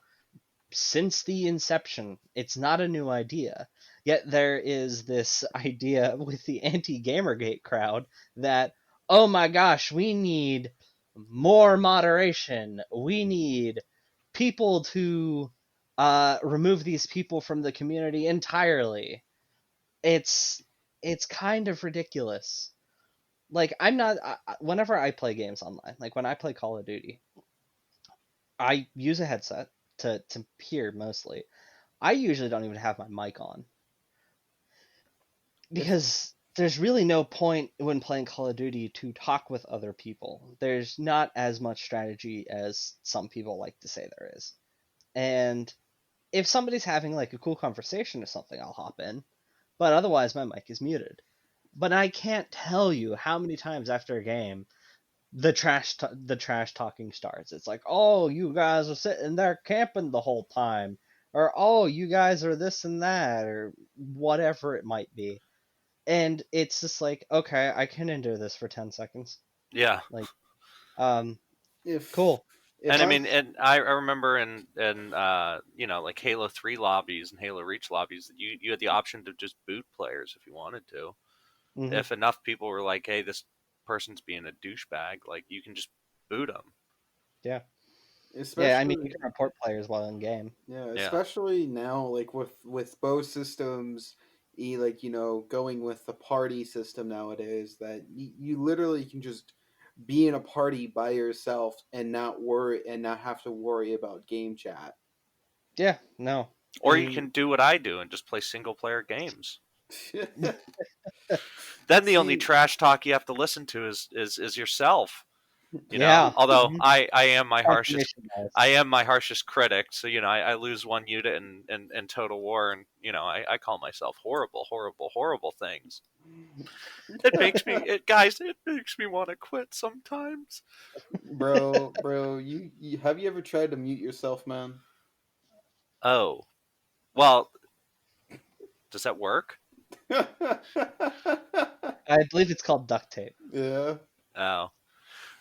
S1: since the inception. It's not a new idea. Yet there is this idea with the anti-Gamergate crowd that, oh my gosh, we need more moderation. We need people to remove these people from the community entirely. It's it's kind of ridiculous. Like I'm not. Whenever I play games online, like when I play Call of Duty, I use a headset to hear mostly. I usually don't even have my mic on
S3: it's
S1: because there's really no point when playing Call of Duty to talk with other people. There's not as much strategy as some people like to say there is. And if somebody's having like a cool conversation or something, I'll hop in. But otherwise, my mic is muted. But I can't tell you how many times after a game the trash talking starts. It's like, oh, you guys are sitting there camping the whole time, or oh, you guys are this and that, or whatever it might be. And it's just like, okay, I can endure this for 10 seconds.
S2: Yeah.
S1: Like, um,
S3: if
S1: cool.
S3: if
S2: And I
S3: I'm
S2: mean, and I remember in like Halo 3 lobbies and Halo Reach lobbies, you had the option to just boot players if you wanted to.
S1: Hmm.
S2: If enough people were like, "Hey, this person's being a douchebag," like you can just boot them.
S1: Yeah, yeah. I mean, you
S3: especially
S1: can report players while in game.
S3: Yeah,
S2: Yeah.
S3: especially now, like with both systems, like going with the party system nowadays, that you literally can just be in a party by yourself and not have to worry about game chat.
S1: Yeah, no.
S2: Or you can do what I do and just play single player games. Then the only trash talk you have to listen to is yourself. You know, although I am my harshest critic, so I lose one unit in Total War, and I call myself horrible things. It makes me want to quit sometimes.
S3: Bro, you have you ever tried to mute yourself, man?
S2: Oh, well, does that work?
S1: I believe it's called duct tape.
S3: Yeah.
S2: Oh,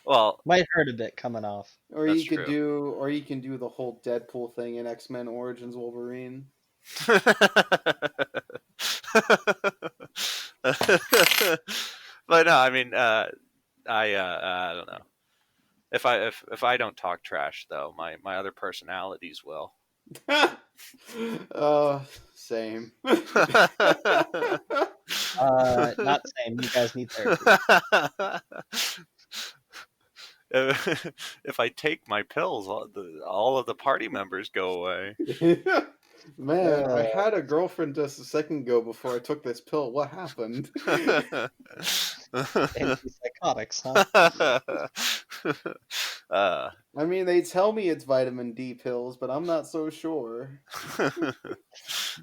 S2: well,
S1: might hurt a bit coming off.
S3: Or you can do the whole Deadpool thing in X-Men Origins Wolverine.
S2: But no, I mean, I don't know. If I don't talk trash though, my other personalities will.
S3: Same.
S1: Not same. You guys need therapy.
S2: If I take my pills, all of the party members go away.
S3: Man, I had a girlfriend just a second ago before I took this pill. What happened?
S1: Antipsychotics, huh?
S3: I mean, they tell me it's vitamin D pills, but I'm not so sure.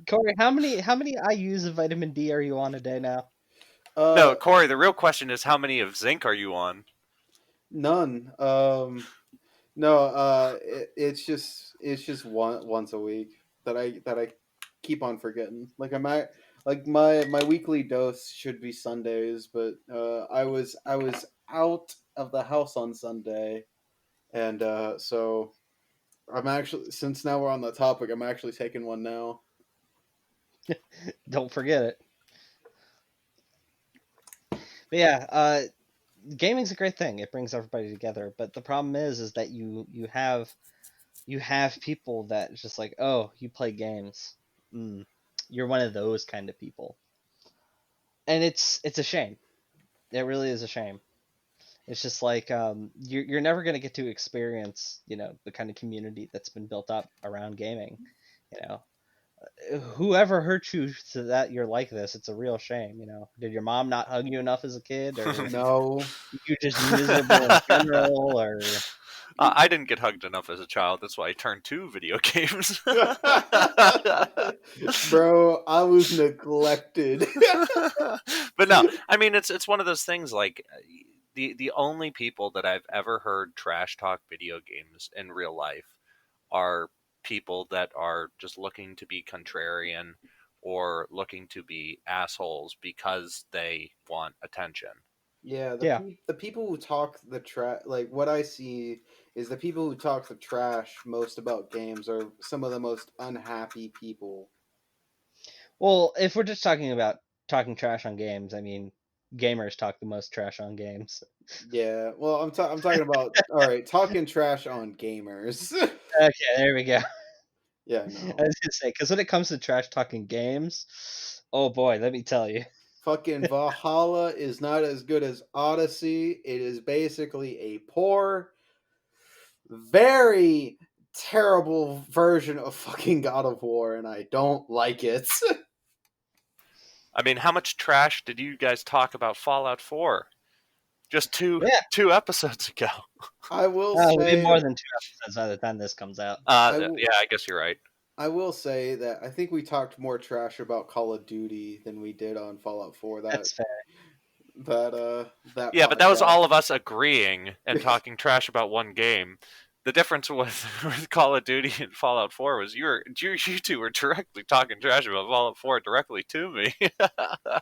S1: Corey, how many IUs of vitamin D are you on a day now?
S2: No, Corey, the real question is how many of zinc are you on?
S3: None. It's just once a week that I keep on forgetting. Like my weekly dose should be Sundays, but I was out of the house on Sunday, and so I'm actually, since now we're on the topic, I'm actually taking one now.
S1: Don't forget it. But yeah, gaming's a great thing. It brings everybody together. But the problem is that you have people that just like, oh, you play games. You're one of those kind of people. And it's a shame. It really is a shame. It's just like you're never going to get to experience, the kind of community that's been built up around gaming. Whoever hurt you so that you're like this, it's a real shame. Did your mom not hug you enough as a kid, or
S3: No,
S1: you just miserable in general, or
S2: I didn't get hugged enough as a child. That's why I turned to video games.
S3: Bro, I was neglected.
S2: But no, I mean it's one of those things. Like the only people that I've ever heard trash talk video games in real life are people that are just looking to be contrarian or looking to be assholes because they want attention.
S3: Yeah, the people who talk the trash, like what I see is the people who talk the trash most about games are some of the most unhappy people.
S1: Well, if we're just talking about talking trash on games, I mean, gamers talk the most trash on games.
S3: Yeah, well, I'm talking about, all right, talking trash on gamers.
S1: Okay, there we go.
S3: Yeah, no.
S1: I was gonna say, because when it comes to trash talking games, oh boy, let me tell you.
S3: Fucking Valhalla is not as good as Odyssey. It is basically a poor, very terrible version of fucking God of War, and I don't like it.
S2: I mean, how much trash did you guys talk about Fallout 4? Just two episodes ago.
S3: I will say...
S1: It'll be more than 2 episodes by the time this comes out.
S2: Yeah, I guess you're right.
S3: I will say that I think we talked more trash about Call of Duty than we did on Fallout 4.
S1: That's fair.
S3: That
S2: yeah, but that was all of us agreeing and talking trash about one game. The difference with Call of Duty and Fallout 4 was you two were directly talking trash about Fallout 4 directly to me.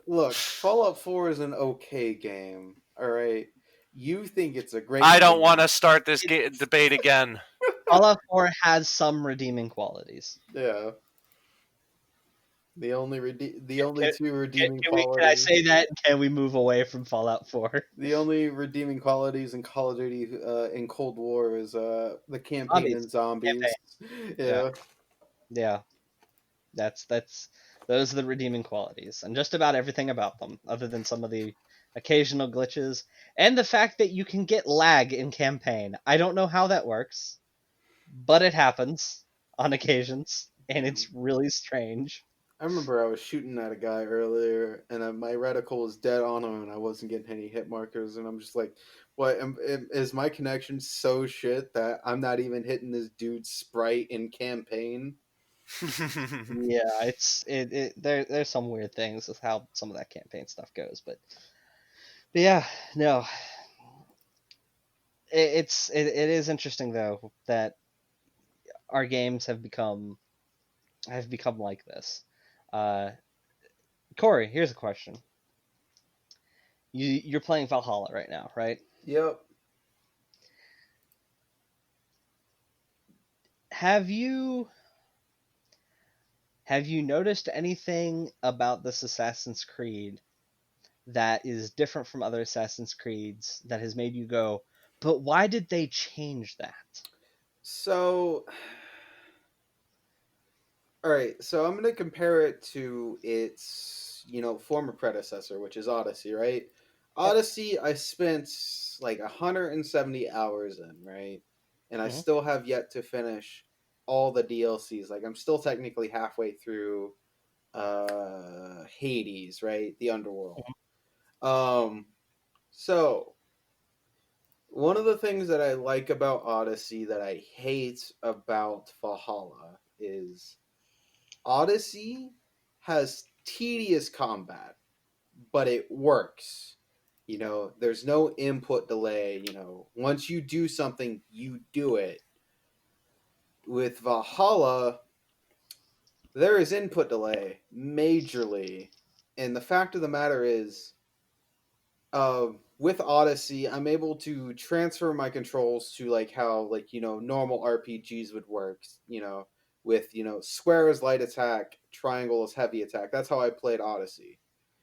S3: Look, Fallout 4 is an okay game. All right, you think it's a great.
S2: I don't want to start this debate again.
S1: Fallout 4 has some redeeming qualities.
S3: Yeah. The only two redeeming qualities.
S1: Can I say that? Can we move away from Fallout 4?
S3: The only redeeming qualities in Call of Duty in Cold War is the campaign and zombies.
S1: Yeah. Those are the redeeming qualities, and just about everything about them, other than some of the occasional glitches and the fact that you can get lag in campaign. I don't know how that works, but it happens on occasions. and it's really strange.
S3: I remember I was shooting at a guy earlier, and my reticle was dead on him, and I wasn't getting any hit markers, and I'm just like, "What? Is my connection so shit that I'm not even hitting this dude's sprite in campaign?"
S1: Yeah, there's some weird things with how some of that campaign stuff goes, but yeah, no, it is interesting though that our games have become like this. Uh, Corey, here's a question. You're playing Valhalla right now, right?
S3: Yep.
S1: Have you have you noticed anything about this Assassin's Creed that is different from other Assassin's Creeds that has made you go, but why did they change that?
S3: So, all right. So I'm gonna compare it to its, former predecessor, which is Odyssey, right?
S1: Yep.
S3: Odyssey, I spent like 170 hours in, right? And I
S1: Hmm.
S3: still have yet to finish all the DLCs. Like I'm still technically halfway through Hades, right? The underworld. Um so one of the things that I like about Odyssey that I hate about Valhalla is Odyssey has tedious combat, but it works. There's no input delay. Once you do something, you do it. With Valhalla, there is input delay majorly. And the fact of the matter is, with Odyssey, I'm able to transfer my controls to like how normal RPGs would work. With square is light attack, triangle is heavy attack. That's how I played Odyssey.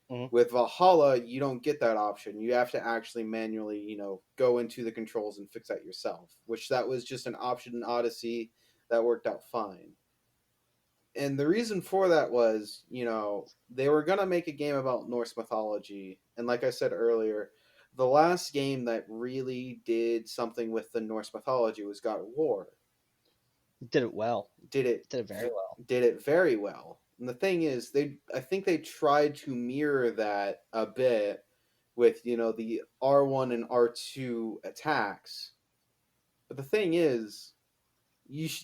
S1: Hmm.
S3: With Valhalla, you don't get that option. You have to actually manually, go into the controls and fix that yourself. Which that was just an option in Odyssey that worked out fine. And the reason for that was, they were gonna make a game about Norse mythology, and like I said earlier, the last game that really did something with the Norse mythology was God of War.
S1: Did it well.
S3: Did it
S1: Did it very well.
S3: did it very well. And the thing is, I think they tried to mirror that a bit with the R1 and R2 attacks. But the thing is,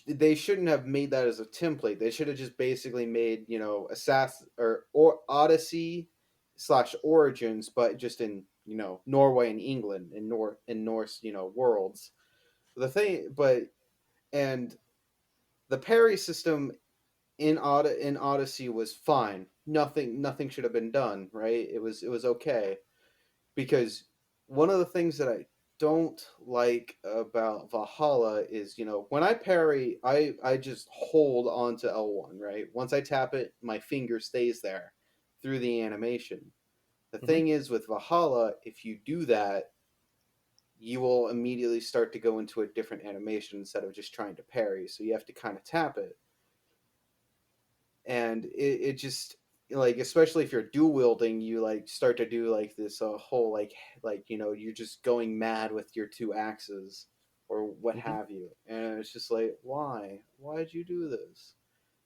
S3: they shouldn't have made that as a template. They should have just basically made Assassin or Odyssey slash Origins, but just in Norway and England in Norse worlds. The thing, but and the parry system in Odyssey was fine. Nothing should have been done. Right? It was okay because one of the things that I don't like about Valhalla is, when I parry, I just hold on to L1, right? Once I tap it, my finger stays there through the animation. The
S1: Hmm.
S3: thing is with Valhalla, if you do that, you will immediately start to go into a different animation instead of just trying to parry. So you have to kind of tap it. And it just like, especially if you're dual wielding, you like start to do like this whole you're just going mad with your two axes or what
S1: Hmm.
S3: have you, and it's just like, why'd you do this?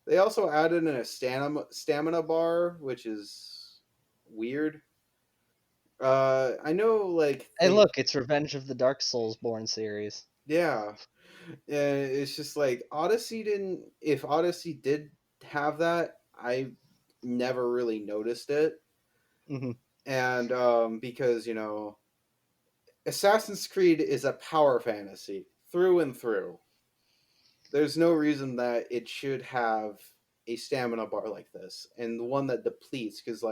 S3: They also added in a stamina bar, which is weird. I know, like
S1: Hey,
S3: they,
S1: look, it's Revenge of the Dark Souls Born series.
S3: yeah, and it's just like Odyssey didn't. If Odyssey did have that, I never really noticed it.
S1: Hmm.
S3: And because Assassin's Creed is a power fantasy through and through. There's no reason that it should have a stamina bar like this, and the one that depletes, because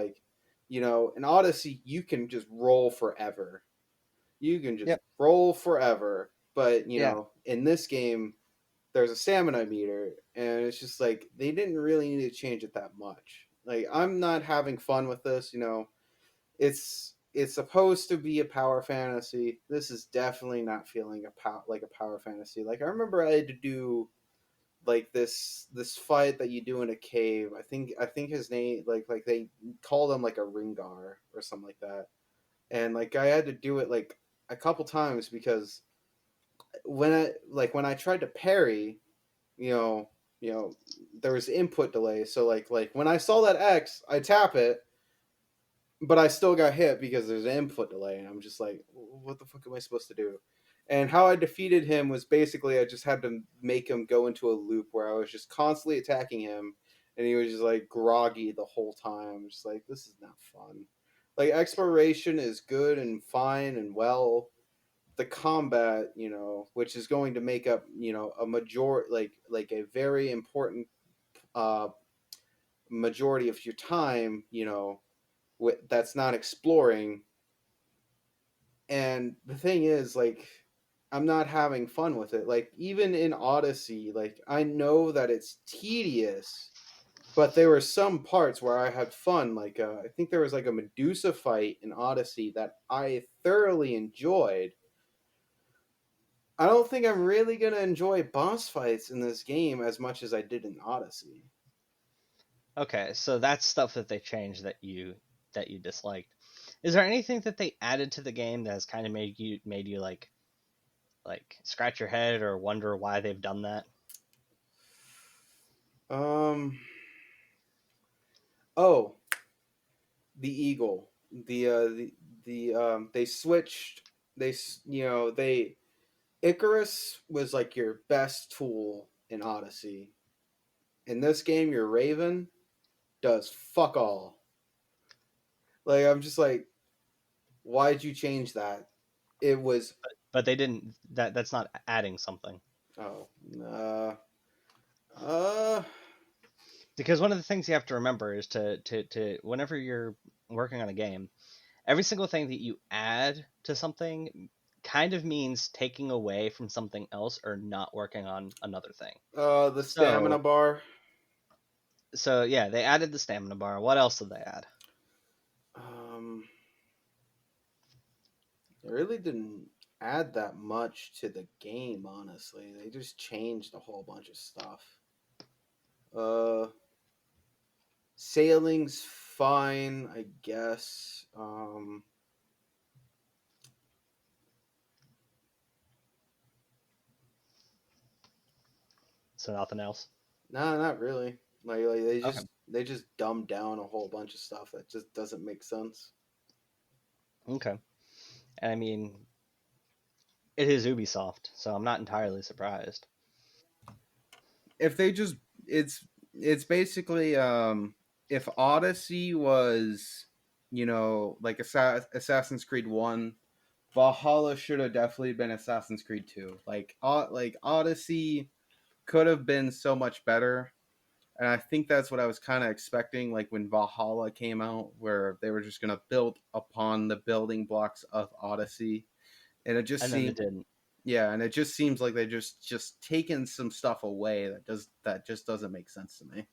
S3: in Odyssey you can just roll forever. You can just
S1: Yep.
S3: roll forever, but
S1: Yeah.
S3: in this game there's a stamina meter, and it's just like they didn't really need to change it that much. Like, I'm not having fun with this. It's supposed to be a power fantasy. This is definitely not feeling like a power fantasy. Like, I remember I had to do like this fight that you do in a cave. I think his name, like they called him like a Ringar or something like that. And like I had to do it like a couple times because when I tried to parry, you know, there was input delay. So like when I saw that X, I tap it, but I still got hit because there's an input delay, and I'm just like, what the fuck am I supposed to do? And how I defeated him was basically I just had to make him go into a loop where I was just constantly attacking him, and he was just like groggy the whole time. I'm just like, this is not fun. Like exploration is good and fine and well. The combat, which is going to make up, a like a very important uh majority of your time, that's not exploring. And the thing is, like, I'm not having fun with it. Like, even in Odyssey, like, I know that it's tedious, but there were some parts where I had fun. Like, I think there was like a Medusa fight in Odyssey that I thoroughly enjoyed. I don't think I'm really gonna enjoy boss fights in this game as much as I did in Odyssey.
S1: Okay, so that's stuff that they changed that you disliked. Is there anything that they added to the game that has kind of made you like scratch your head or wonder why they've done that?
S3: Um. Oh, the eagle. They switched. They Icarus was like your best tool in Odyssey. In this game, your Raven does fuck all. Like I'm just like, why'd you change that? It was
S1: But they didn't. That's not adding something.
S3: oh uh
S1: Because one of the things you have to remember is to whenever you're working on a game, every single thing that you add to something kind of means taking away from something else or not working on another thing.
S3: the stamina
S1: So
S3: bar.
S1: so yeah, they added the stamina bar. What else did they add?
S3: Um, they really didn't add that much to the game. Honestly, they just changed a whole bunch of stuff. Uh, Sailing's fine, I guess.
S1: So nothing else.
S3: No, not really. Like they
S1: Okay.
S3: just dumbed down a whole bunch of stuff that just doesn't make sense.
S1: Okay. And I mean, it is Ubisoft, so I'm not entirely surprised.
S4: If they just it's basically if Odyssey was like Assassin's Creed 1, Valhalla should have definitely been Assassin's Creed 2. Like Odyssey could have been so much better. And I think that's what I was kind of expecting, like when Valhalla came out, where they were just going to build upon the building blocks of Odyssey. And it just
S1: And then
S4: seemed,
S1: it didn't.
S4: yeah, and it just seems like they just taken some stuff away that just doesn't make sense to me.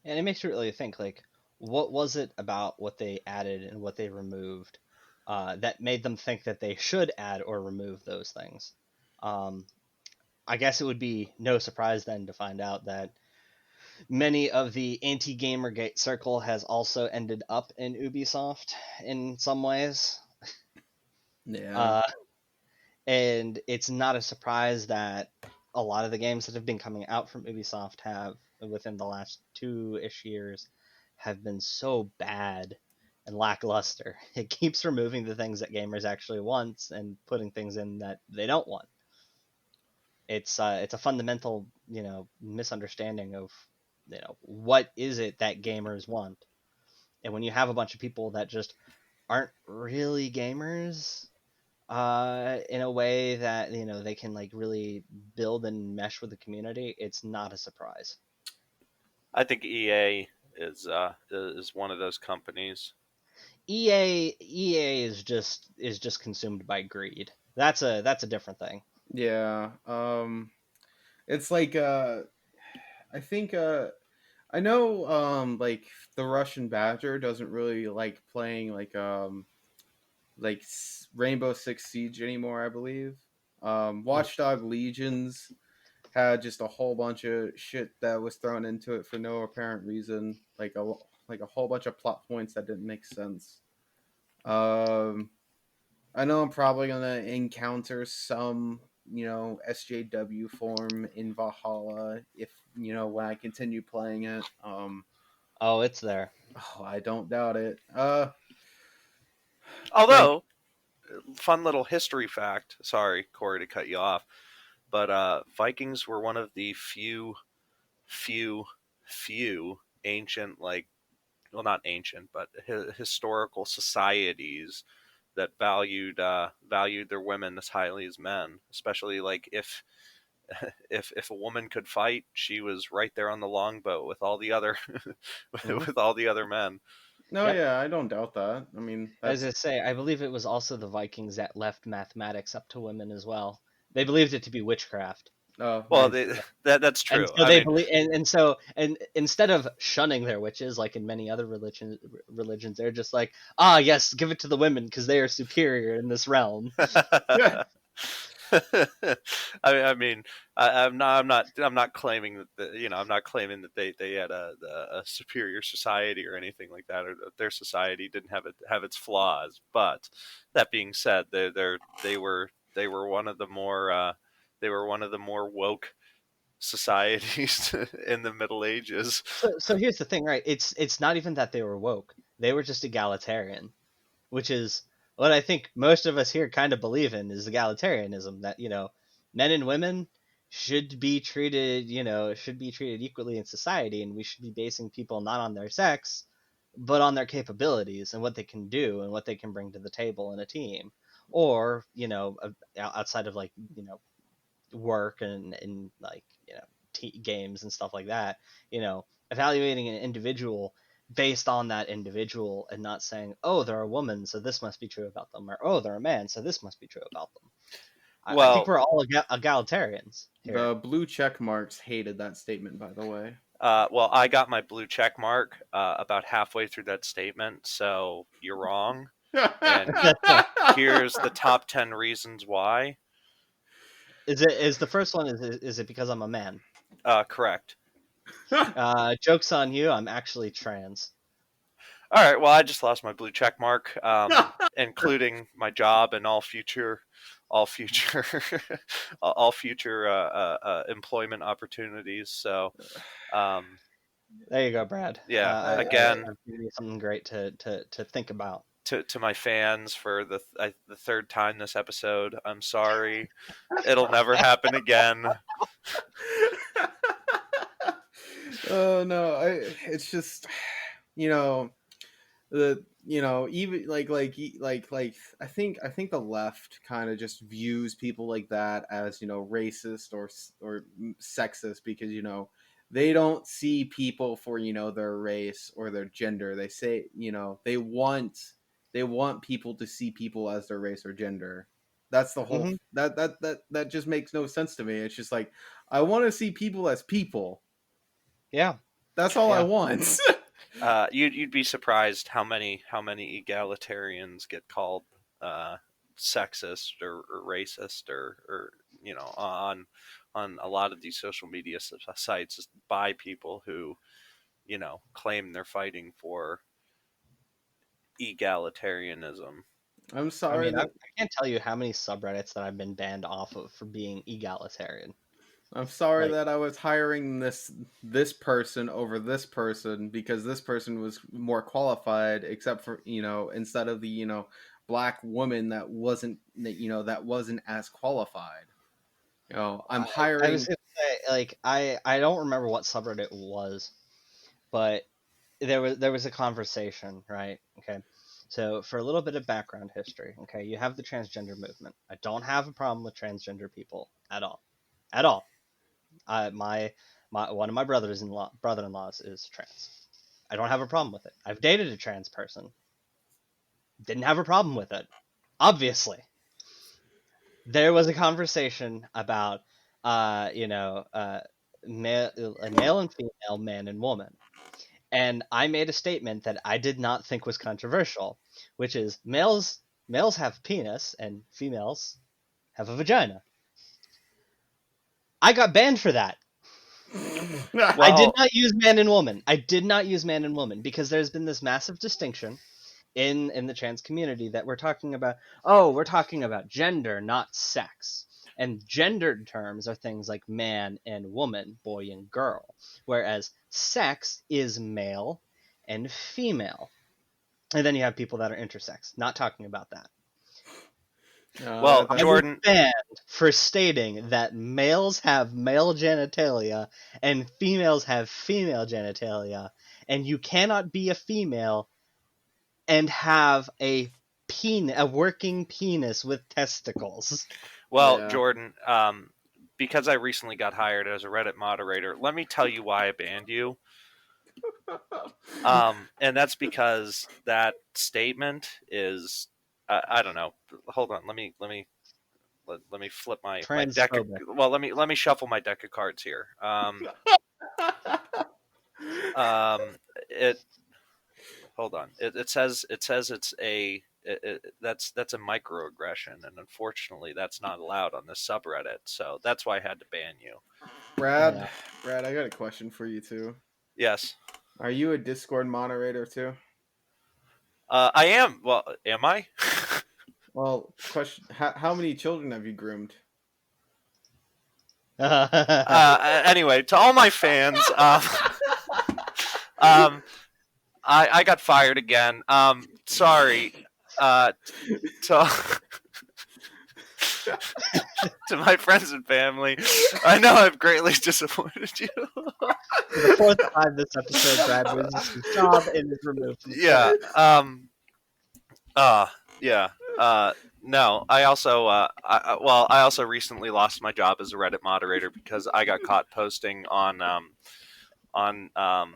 S1: And it makes you really think, like, what was it about what they added and what they removed that made them think that they should add or remove those things? Um, I guess it would be no surprise then to find out that many of the anti-Gamergate circle has also ended up in Ubisoft in some ways.
S4: Yeah.
S1: Uh, and it's not a surprise that a lot of the games that have been coming out from Ubisoft have, within the last 2-ish years, have been so bad and lackluster. It keeps removing the things that gamers actually want and putting things in that they don't want. It's a fundamental misunderstanding of what is it that gamers want, and when you have a bunch of people that just aren't really gamers in a way that they can like really build and mesh with the community, it's not a surprise.
S2: I think EA is one of those companies.
S1: EA is just consumed by greed. That's a different thing.
S4: Yeah. It's like I think I know like the Russian Badger doesn't really like playing like Rainbow Six Siege anymore, I believe. Watchdog Legions had just a whole bunch of shit that was thrown into it for no apparent reason, like a whole bunch of plot points that didn't make sense. Um, I know I'm probably gonna encounter some SJW form in Valhalla if when I continue playing it.
S1: Oh, it's there.
S4: Oh, I don't doubt it.
S2: Although, fun little history fact. Sorry, Corey, to cut you off, but Vikings were one of the few ancient, well, not ancient, but historical societies that valued their women as highly as men. Especially like if a woman could fight, she was right there on the longboat with all the other with all the other men.
S4: No,
S1: Yep.
S4: yeah, I don't doubt that. I mean,
S1: As I say, I believe it was also the Vikings that left mathematics up to women as well. They believed it to be witchcraft.
S2: Well,
S4: nice.
S2: that's
S1: And
S2: true.
S1: so
S2: I
S1: they
S2: mean,
S1: believe, and instead of shunning their witches like in many other religions, they're just like, ah, yes, give it to the women because they are superior in this realm.
S2: I mean, I'm not claiming that I'm not claiming that they had a superior society or anything like that, or that their society didn't have its flaws. But that being said, they were one of the more woke societies in the Middle Ages.
S1: So here's the thing, right? It's not even that they were woke; they were just egalitarian, which is what I think most of us here kind of believe in is egalitarianism, that men and women should be treated equally in society, and we should be basing people not on their sex but on their capabilities and what they can do and what they can bring to the table in a team, or outside of like work and like games and stuff like that, evaluating an individual based on that individual and not saying, oh, they're a woman, so this must be true about them, or oh, they're a man, so this must be true about them. I think
S2: Well,
S1: we're all egalitarians here.
S4: The blue check marks hated that statement, by the way.
S2: well, I got my blue check mark about halfway through that statement, so you're wrong. And here's the top 10 reasons why.
S1: Is the first one, is it because I'm a man?
S2: Correct.
S1: Joke's on you, I'm actually trans.
S2: All right. Well, I just lost my blue check mark, including my job and all future, all future, all future employment opportunities. So, um,
S1: There you go, Brad.
S2: yeah. Again,
S1: I've given you something great to think about.
S2: to my fans for the third time this episode, I'm sorry. It'll never happen again.
S4: Oh no, it's just the even I think the left kind of just views people like that as racist or sexist because they don't see people for their race or their gender. They say they want people to see people as their race or gender. That's the whole that just makes no sense to me. It's just like I want to see people as people.
S1: Yeah.
S4: That's all I
S1: Yeah.
S4: want.
S2: You'd be surprised how many egalitarians get called sexist or racist or on a lot of these social media sites by people who claim they're fighting for egalitarianism.
S4: I'm
S1: I
S4: sorry
S1: mean, I
S4: that
S1: can't tell you how many subreddits that I've been banned off of for being egalitarian.
S4: I'm sorry
S1: Like,
S4: that I was hiring this person over this person because this person was more qualified, except for instead of the black woman that wasn't as qualified. I'm
S1: I
S4: hiring.
S1: was gonna say, like, I don't remember what subreddit it was, but there was a conversation, right? Okay. So for a little bit of background history, okay, you have the transgender movement. I don't have a problem with transgender people at all. At all. My one of my brother-in-laws is trans. I don't have a problem with it. I've dated a trans person. Didn't have a problem with it. Obviously. There was a conversation about male and female, man and woman. And I made a statement that I did not think was controversial, which is males have a penis and females have a vagina. I got banned for that. I did not use man and woman. I did not use man and woman because there's been this massive distinction in the trans community that we're talking about. Oh, we're talking about gender, not sex. And gendered terms are things like man and woman, boy and girl, whereas sex is male and female. And then you have people that are intersex. Not talking about that.
S2: Well,
S1: I was
S2: Jordan,
S1: banned for stating that males have male genitalia and females have female genitalia, and you cannot be a female and have a working penis with testicles.
S2: well,
S4: Yeah.
S2: Jordan, because I recently got hired as a Reddit moderator, let me tell you why I banned you. And that's because that statement is, I don't know. Hold on, let me flip my deck.
S1: Transphobic.
S2: Well, let me shuffle my deck of cards here. It hold on. It says it's that's a microaggression, and unfortunately, that's not allowed on this subreddit. So that's why I had to ban you.
S4: Brad,
S1: Yeah.
S4: Brad, I got a question for you too.
S2: Yes,
S4: Are you a Discord moderator too?
S2: I am. Well, am I?
S4: Well, question: how many children have you groomed?
S2: Anyway, to all my fans, I got fired again. Sorry. To to my friends and family, I know I've greatly disappointed you.
S1: For the fourth time this episode, Brad loses his job and is removed from
S2: Yeah.
S1: Twitter.
S2: Yeah. No, I also, I also recently lost my job as a Reddit moderator because I got caught posting on, one of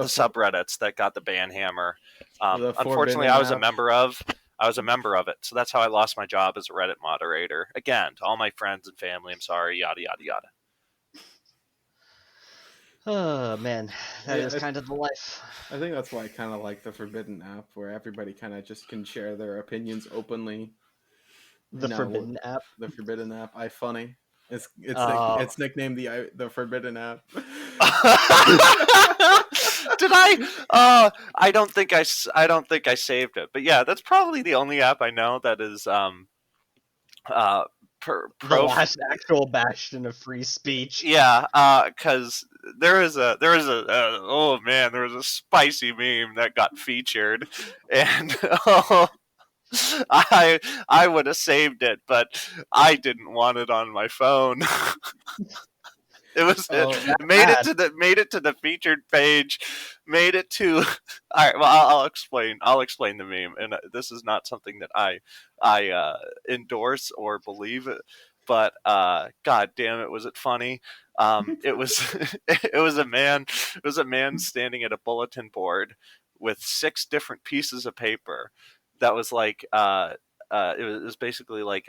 S2: the subreddits that got the ban hammer.
S4: The
S2: Unfortunately,
S4: Forbidden
S2: I was a
S4: app?
S2: member of. I was a member of it, so that's how I lost my job as a Reddit moderator. Again, to all my friends and family, I'm sorry. Yada yada yada.
S1: Oh man, that
S4: Yeah,
S1: is kind of the life.
S4: I think that's why I kind of like the Forbidden app, where everybody kind of just can share their opinions openly.
S1: The Forbidden app.
S4: The Forbidden app, iFunny.
S1: Oh.
S4: It's nicknamed the Forbidden app.
S2: Did I? I don't think I don't think I saved it. But yeah, that's probably the only app I know that is
S1: The last actual bastion of free speech.
S2: Yeah, because there was a oh man, there was a spicy meme that got featured, and I would have saved it, but I didn't want it on my phone. It made it to the featured page, made it to. All right, well I'll explain. I'll explain the meme, and this is not something that I endorse or believe, but god damn it, was it funny? It was it was a man standing at a bulletin board with 6 different pieces of paper that was like it was basically like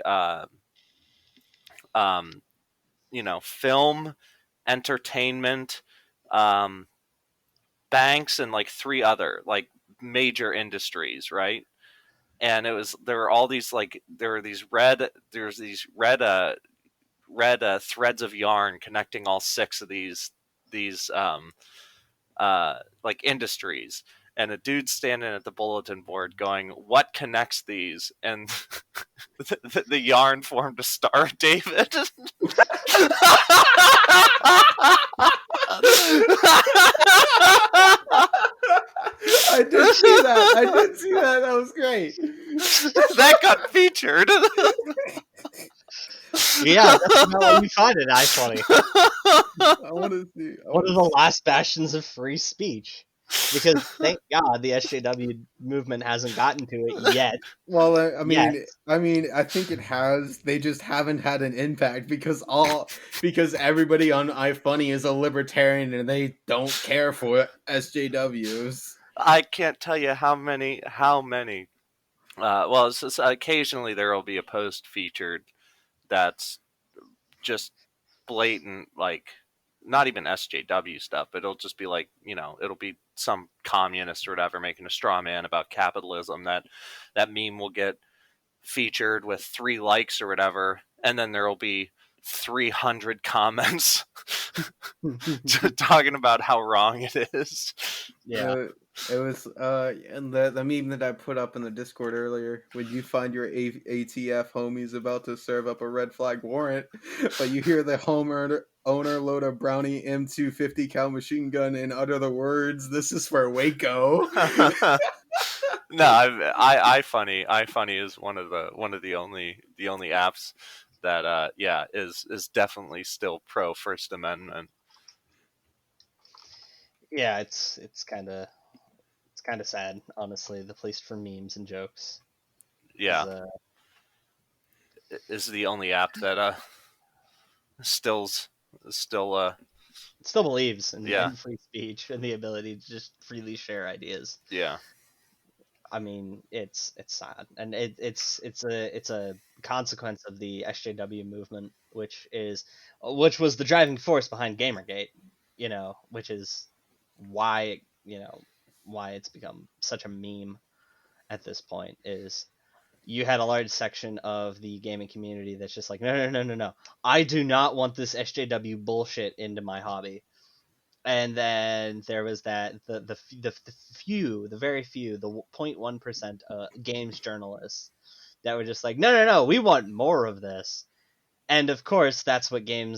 S2: film, entertainment, um, banks, and like 3 other like major industries, right? And there were all these like there's these red threads of yarn connecting all 6 of these like industries, and a dude standing at the bulletin board going, "What connects these?" And the yarn formed a Star of David.
S4: I did see that. That was great.
S2: That got featured.
S1: Yeah, that's about what you find it, iFunny.
S4: I want to see.
S1: One of the last bastions of free speech. Because thank God the SJW movement hasn't gotten to it yet.
S4: Well,
S1: Yes.
S4: I think it has. They just haven't had an impact because everybody on iFunny is a libertarian and they don't care for SJWs.
S2: I can't tell you how many. Well, occasionally there will be a post featured that's just blatant, like not even SJW stuff, but it'll just be like, it'll be some communist or whatever making a straw man about capitalism. That meme will get featured with 3 likes or whatever, and then there will be 300 comments talking about how wrong it is.
S1: Yeah.
S4: It was and the meme that I put up in the Discord earlier, when you find your ATF homies about to serve up a red flag warrant, but you hear the owner load a Brownie M250 cal machine gun and utter the words, "This is for Waco."
S2: No, iFunny is one of the only apps that is definitely still pro First Amendment.
S1: Yeah, it's kind of sad, honestly. The place for memes and jokes
S2: Yeah,
S1: is
S2: is the only app that still
S1: still believes
S2: yeah,
S1: in free speech and the ability to just freely share ideas.
S2: yeah,
S1: I mean, it's sad, and it's a consequence of the SJW movement, which was the driving force behind Gamergate. Which is why why it's become such a meme at this point. Is you had a large section of the gaming community that's just like, no, no, no, no, no. I do not want this SJW bullshit into my hobby. And then there was that the very few, the 0.1% games journalists that were just like, no, no, no, we want more of this. And of course, that's what game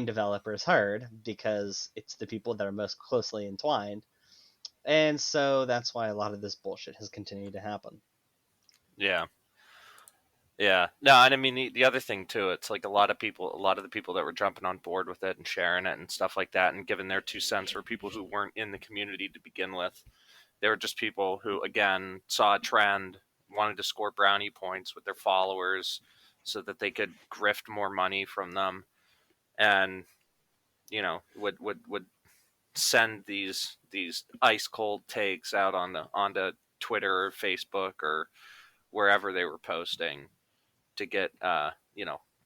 S1: developers heard, because it's the people that are most closely entwined. And so that's why a lot of this bullshit has continued to happen.
S2: yeah. Yeah, no, and I mean the other thing too, it's like a lot of the people that were jumping on board with it and sharing it and stuff like that and giving their 2 cents were people who weren't in the community to begin with. They were just people who, again, saw a trend, wanted to score brownie points with their followers so that they could grift more money from them, and would send these ice cold takes out onto Twitter or Facebook or wherever they were posting to get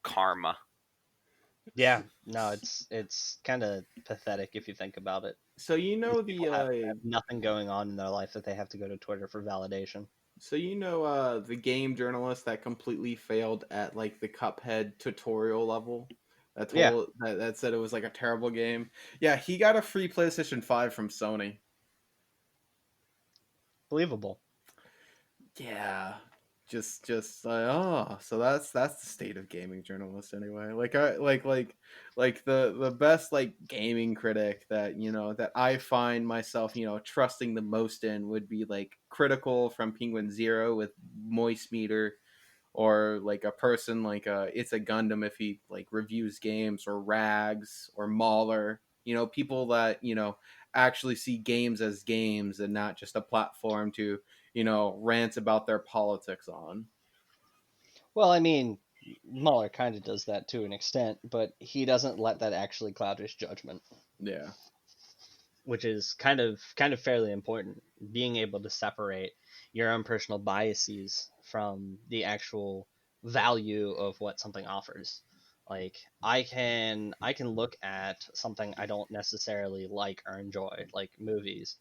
S2: karma.
S1: Yeah, no, it's kind of pathetic if you think about it.
S4: So
S1: These people have nothing going on in their life that they have to go to Twitter for validation.
S4: the game journalist that completely failed at like the Cuphead tutorial level,
S1: Yeah,
S4: that said it was like a terrible game. Yeah, he got a free PlayStation 5 from Sony.
S1: believable.
S4: Yeah, just like, oh, so that's the state of gaming journalists anyway. Like I like the best like gaming critic that that I find myself trusting the most in would be like Critical from Penguin Zero with Moist Meter, or like a person like It's a Gundam if he like reviews games, or Rags or Mauler. People that actually see games as games and not just a platform to rant about their politics on.
S1: Well, I mean, Mueller kind of does that to an extent, but he doesn't let that actually cloud his judgment,
S4: Yeah.
S1: which is kind of fairly important. Being able to separate your own personal biases from the actual value of what something offers. Like I can look at something I don't necessarily like or enjoy, like movies,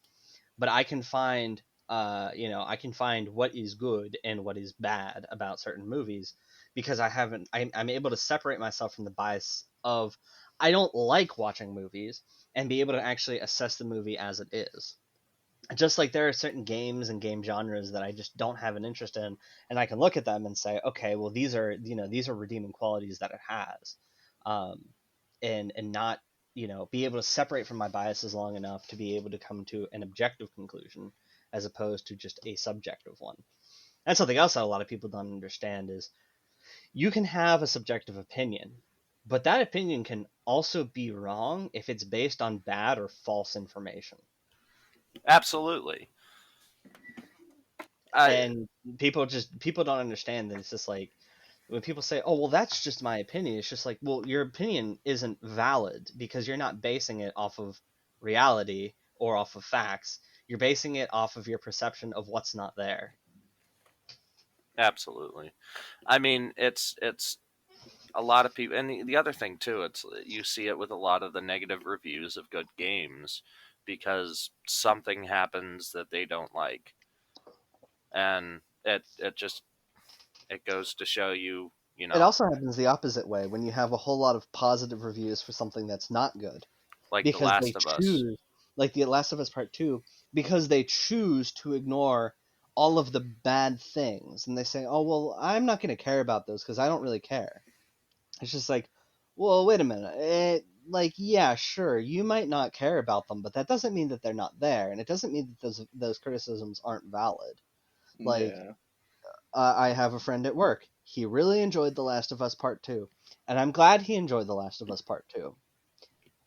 S1: but I can find what is good and what is bad about certain movies, because I'm able to separate myself from the bias of I don't like watching movies, and be able to actually assess the movie as it is. Just like there are certain games and game genres that I just don't have an interest in, and I can look at them and say, okay, well, these are redeeming qualities that it has, um, and not be able to separate from my biases long enough to be able to come to an objective conclusion as opposed to just a subjective one. That's something else that a lot of people don't understand is you can have a subjective opinion, but that opinion can also be wrong if it's based on bad or false information.
S2: Absolutely.
S1: And people don't understand that. It's just like when people say, oh, well, that's just my opinion, it's just like, well, your opinion isn't valid because you're not basing it off of reality or off of facts. You're basing it off of your perception of what's not there.
S2: Absolutely. I mean, it's a lot of people, and the other thing too, it's you see it with a lot of the negative reviews of good games because something happens that they don't like, and it goes to show you
S1: It also happens the opposite way when you have a whole lot of positive reviews for something that's not good.
S2: like The
S1: Because they
S2: Last of Us.
S1: choose, like The Last of Us Part 2, because they choose to ignore all of the bad things. And they say, oh, well, I'm not going to care about those because I don't really care. It's just like, well, wait a minute. Yeah, sure, you might not care about them, but that doesn't mean that they're not there. And it doesn't mean that those criticisms aren't valid. Like,
S4: Yeah.
S1: I have a friend at work. He really enjoyed The Last of Us Part 2. And I'm glad he enjoyed The Last of Us Part 2.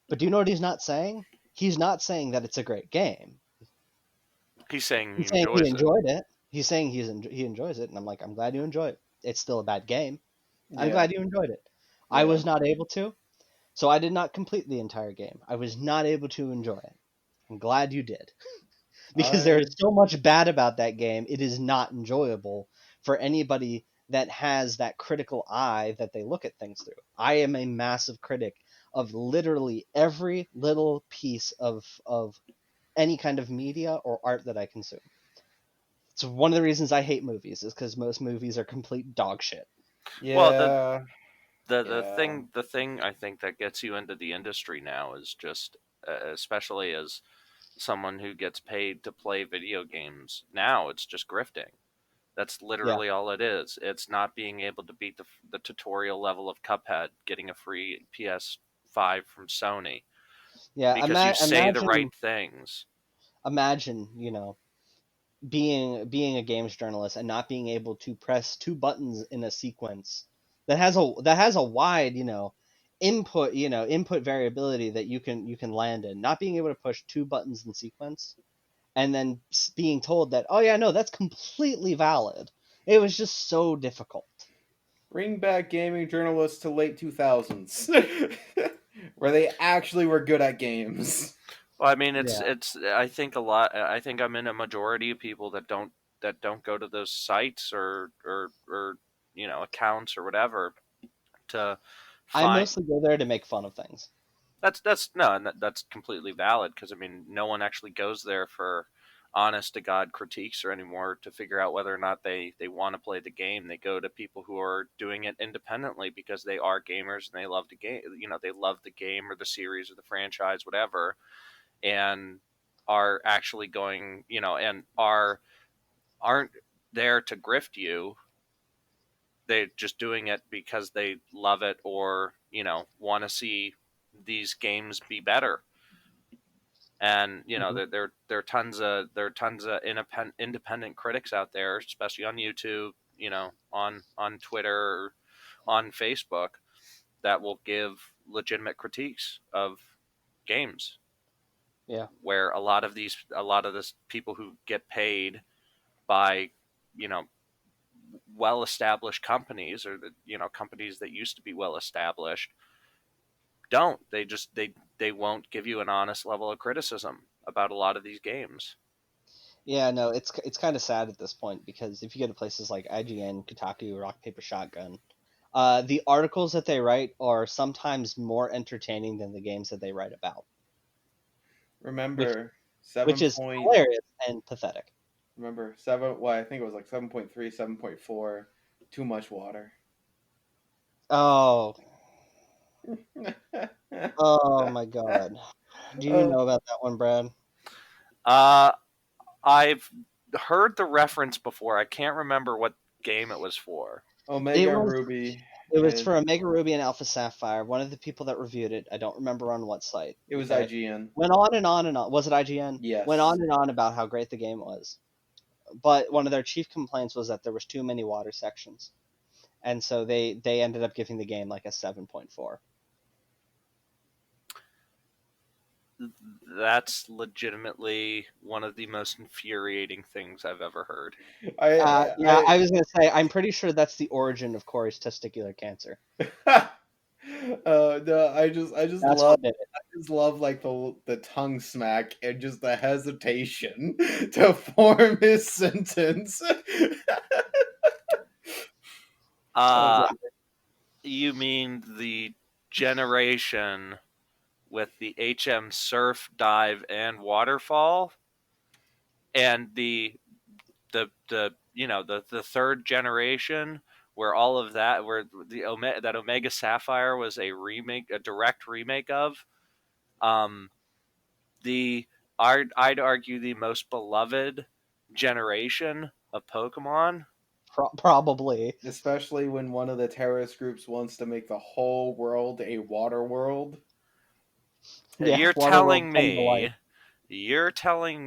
S1: But do you know what he's not saying? He's not saying that it's a great game.
S2: He's saying he
S1: He's saying he
S2: enjoys it.
S1: enjoyed it. He's saying he enjoys it. And I'm like, I'm glad you enjoy it. It's still a bad game. I'm
S4: Yeah.
S1: glad you enjoyed it. I was not able to, so I did not complete the entire game. I was not able to enjoy it. I'm glad you did. Because there is so much bad about that game, it is not enjoyable for anybody that has that critical eye that they look at things through. I am a massive critic of literally every little piece of any kind of media or art that I consume. It's one of the reasons I hate movies, is because most movies are complete dog shit.
S4: Yeah.
S2: Well, the
S4: Yeah.
S2: thing I think that gets you into the industry now is just, especially as someone who gets paid to play video games, now it's just grifting. That's literally all it is. It's not being able to beat the tutorial level of Cuphead, getting a free PS5 from Sony
S1: Yeah,
S2: because you say the right things.
S1: imagine, being a games journalist and not being able to press two buttons in a sequence that has a wide, input variability that you can land in. Not being able to push two buttons in sequence and then being told that, oh yeah, no, that's completely valid. It was just so difficult.
S4: Bring back gaming journalists to late 2000s, where they actually were good at games.
S2: Well, I mean,
S1: Yeah.
S2: it's. I think a lot. I think I'm in a majority of people that don't go to those sites or accounts or whatever to
S1: I
S2: find.
S1: mostly go there to make fun of things.
S2: That's completely valid, because I mean, no one actually goes there for honest to god critiques or anymore to figure out whether or not they want to play the game. They go to people who are doing it independently because they are gamers and they love the game. They love the game or the series or the franchise, whatever, and are actually going, and aren't there to grift you. They're just doing it because they love it, or want to see these games be better. And
S1: Mhm.
S2: there are tons of independent critics out there, especially on YouTube, on Twitter, or on Facebook, that will give legitimate critiques of games,
S1: Yeah.
S2: where a lot of this people who get paid by you know well established companies, or companies that used to be well established, don't they won't give you an honest level of criticism about a lot of these games.
S1: Yeah, no, it's kind of sad at this point, because if you go to places like IGN, Kotaku, Rock Paper Shotgun, the articles that they write are sometimes more entertaining than the games that they write about, which
S4: Remember,
S1: which
S4: 7
S1: is
S4: point.
S1: hilarious and pathetic.
S4: Remember 7. Well, I think it was like 7.3, 7.4. Too much water.
S1: Oh, oh my God. Do you know about that one, Brad?
S2: uh I've heard the reference before. I can't remember what game it was for.
S1: It
S4: Omega
S1: was
S4: Ruby.
S1: it was for Omega Ruby and Alpha Sapphire. One of the people that reviewed it, I don't remember on what site.
S4: It was
S1: Okay,
S4: IGN.
S1: went on and on and on. Was it IGN? Went
S4: Yes.
S1: on and on about how great the game was. But one of their chief complaints was that there was too many water sections, and so they ended up giving the game like a 7.4.
S2: That's legitimately one of the most infuriating things I've ever heard.
S1: Yeah, I was gonna say, I'm pretty sure that's the origin of Corey's testicular cancer.
S4: No, I just
S1: That's
S4: love
S1: what did it.
S4: just love like the tongue smack and just the hesitation to form his sentence.
S2: Uh
S1: Exactly.
S2: you mean the generation with the HM Surf, Dive, and Waterfall, and the third generation where all of that, where that Omega Sapphire was a direct remake of. The I'd argue the most beloved generation of Pokemon.
S1: Probably.
S3: Especially when one of the terrorist groups wants to make the whole world a water world.
S1: Yeah,
S2: You're
S1: Waterworld
S2: telling
S1: come to life.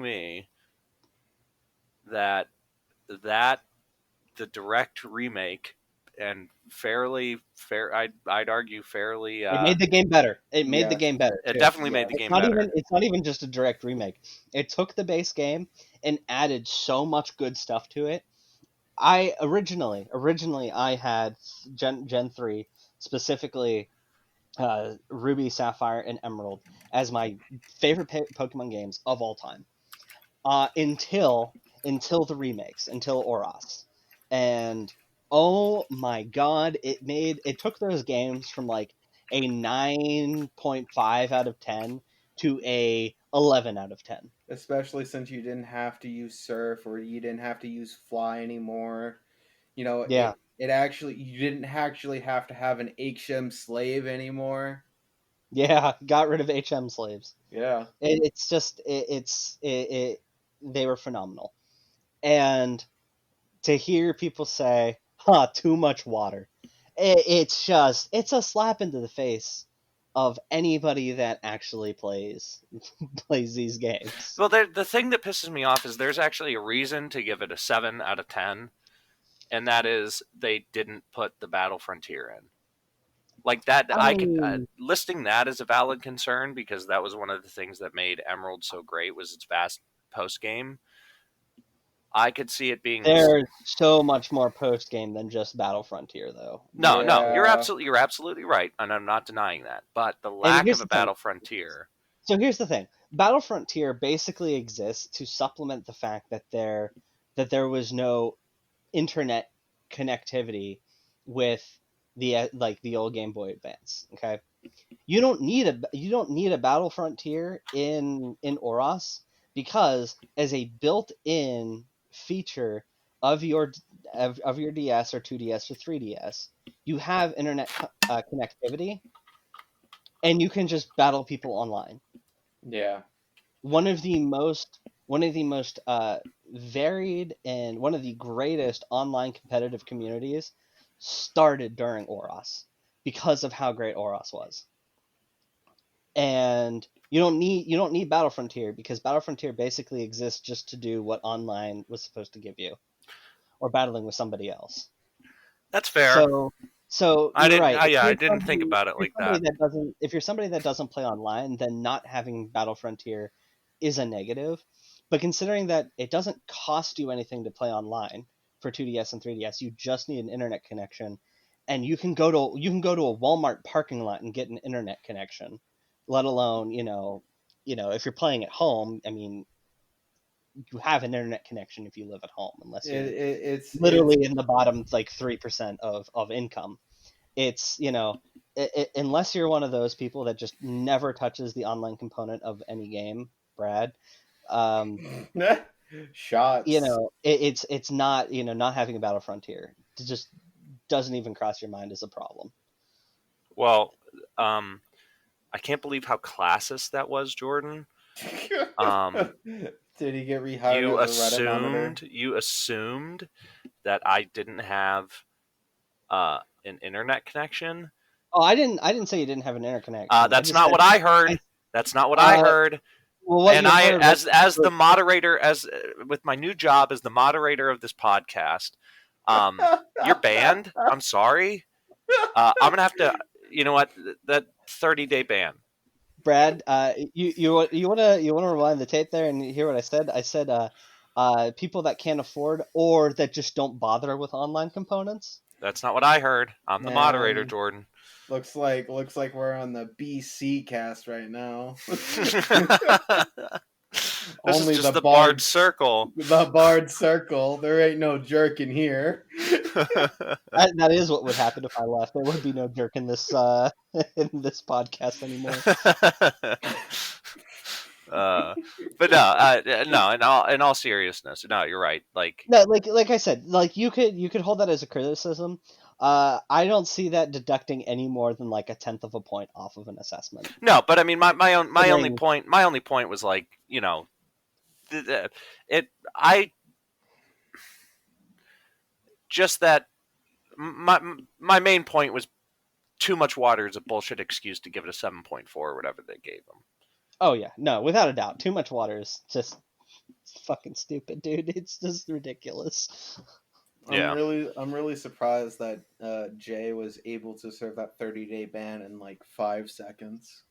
S2: me that the direct remake and I'd argue fairly.
S1: It made the game better. It made the
S3: Yes.
S1: game better
S2: It
S1: too.
S2: definitely
S3: Yeah.
S2: made the
S1: It's
S2: game
S1: not
S2: better.
S1: even. It's not even just a direct remake. It took the base game and added so much good stuff to it. I originally I had Gen 3, specifically Ruby, Sapphire, and Emerald as my favorite Pokemon games of all time. Until the remakes, until Oros, and oh my god, it took those games from like a 9.5 out of 10 to a 11 out of 10.
S3: Especially since you didn't have to use Surf or you didn't have to use Fly anymore. You know,
S1: Yeah,
S3: it actually you didn't actually have to have an HM slave anymore.
S1: yeah, got rid of HM slaves.
S3: Yeah.
S1: It's just they were phenomenal, and to hear people say, "Huh, too much water," it's a slap into the face of anybody that actually plays these games.
S2: Well, the thing that pisses me off is there's actually a reason to give it a 7 out of 10, and that is they didn't put the Battle Frontier in. Like that,
S1: I
S2: I could
S1: mean,
S2: listing that as a valid concern because that was one of the things that made Emerald so great was its vast post game. I could see it being
S1: there's so much more post game than just Battle Frontier, though.
S2: no, you're
S3: Yeah.
S2: absolutely right, and I'm not denying that. But the
S1: And
S2: lack
S1: here's
S2: of a
S1: the thing.
S2: Battle Frontier.
S1: So here's the thing: Battle Frontier basically exists to supplement the fact that there was no internet connectivity with the like the old Game Boy Advance. Okay, you don't need a Battle Frontier in Oros because as a built-in feature of your DS or 2DS or 3DS, you have internet connectivity and you can just battle people online.
S3: Yeah.
S1: One of the most varied and one of the greatest online competitive communities started during Oros because of how great Oros was. And you don't need Battle Frontier because Battle Frontier basically exists just to do what online was supposed to give you, or battling with somebody else.
S2: That's fair.
S1: So
S2: I
S1: you're
S2: didn't.
S1: right.
S2: I didn't think about it like that.
S1: If you're somebody that doesn't play online, then not having Battle Frontier is a negative. But considering that it doesn't cost you anything to play online for 2DS and 3DS, you just need an internet connection, and you can go to a Walmart parking lot and get an internet connection. Let alone if you're playing at home. I mean, you have an internet connection if you live at home, unless you're
S3: It's
S1: literally in the bottom like 3% of income. It's unless you're one of those people that just never touches the online component of any game, Brad.
S3: shots.
S1: It's not not having a Battle Frontier. It just doesn't even cross your mind as a problem.
S2: Well, I can't believe how classist that was, Jordan.
S3: Did he get rehired as a Retinometer?
S2: You assumed that I didn't have an internet connection.
S1: Oh, I didn't say you didn't have an internet connection.
S2: That's not what I heard. That's not what I heard.
S1: Well, what
S2: and
S1: you
S2: I,
S1: heard
S2: as the moderator, with my new job as the moderator of this podcast, you're banned. I'm sorry. I'm gonna have to. You know what? That 30-day ban.
S1: Brad, you wanna rewind the tape there and hear what I said? I said people that can't afford or that just don't bother with online components.
S2: That's not what I heard. I'm the moderator, Jordan.
S3: Looks like we're on the BC cast right now.
S2: This is just the Bard Circle.
S3: The Bard Circle. There ain't no jerk in here.
S1: That is what would happen if I left. There would be no jerk in this podcast anymore.
S2: But no, no. In all seriousness, no, you're right. Like,
S1: No, like I said, like you could hold that as a criticism. I don't see that deducting any more than like a tenth of a point off of an assessment.
S2: no, but I mean, my only
S1: Considering-
S2: point, was like, it. I just that my main point was too much water is a bullshit excuse to give it a 7.4 or whatever they gave them.
S1: Oh yeah, no, without a doubt, too much water is just fucking stupid, dude. It's just ridiculous.
S2: Yeah.
S3: I'm really surprised that Jay was able to serve that 30-day ban in like 5 seconds.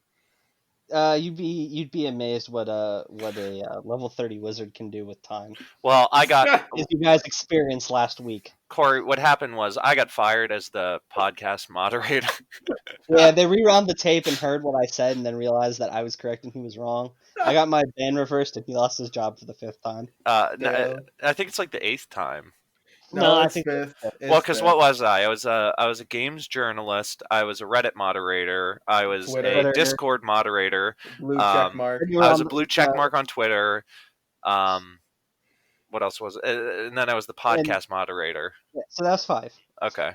S1: You'd be amazed what a level 30 wizard can do with time.
S2: Well, I got
S1: As you guys experienced last week.
S2: Corey. What happened was I got fired as the podcast moderator.
S1: Yeah, they rewound the tape and heard what I said, and then realized that I was correct and he was wrong. I got my ban reversed, and he lost his job for the 5th time.
S2: No, I think it's like the 8th time.
S3: No,
S1: I
S3: it's
S1: think
S3: fifth.
S2: Well, because what was I? I was a games journalist. I was a Reddit moderator. I was
S3: Twitter.
S2: a Discord moderator.
S3: Blue check mark.
S2: I was a blue check mark on Twitter. What else was it? And then I was the podcast moderator.
S1: Yeah, so that's 5.
S2: Okay.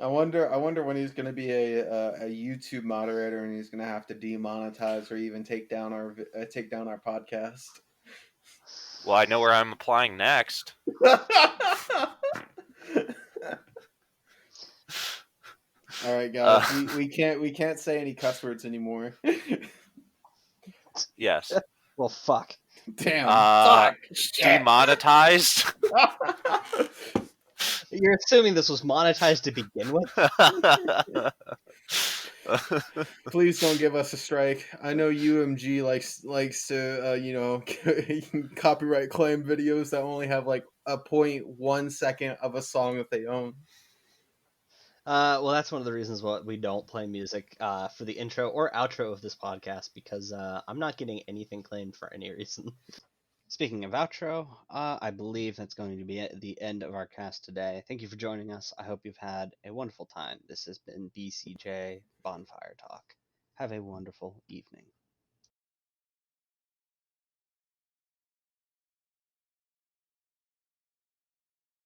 S3: I wonder when he's going to be a YouTube moderator and he's going to have to demonetize or even take down our podcast.
S2: Well, I know where I'm applying next.
S3: All right, guys. We can't say any cuss words anymore.
S2: Yes.
S1: Well, fuck.
S3: Damn. Fuck.
S2: Demonetized.
S1: You're assuming this was monetized to begin with?
S3: Please don't give us a strike. I know UMG likes to copyright claim videos that only have like a 0.1 second of a song that they own.
S1: Well, that's one of the reasons why we don't play music for the intro or outro of this podcast, because I'm not getting anything claimed for any reason. Speaking of outro, I believe that's going to be at the end of our cast today. Thank you for joining us. I hope you've had a wonderful time. This has been BCJ Bonfire Talk. Have a wonderful evening.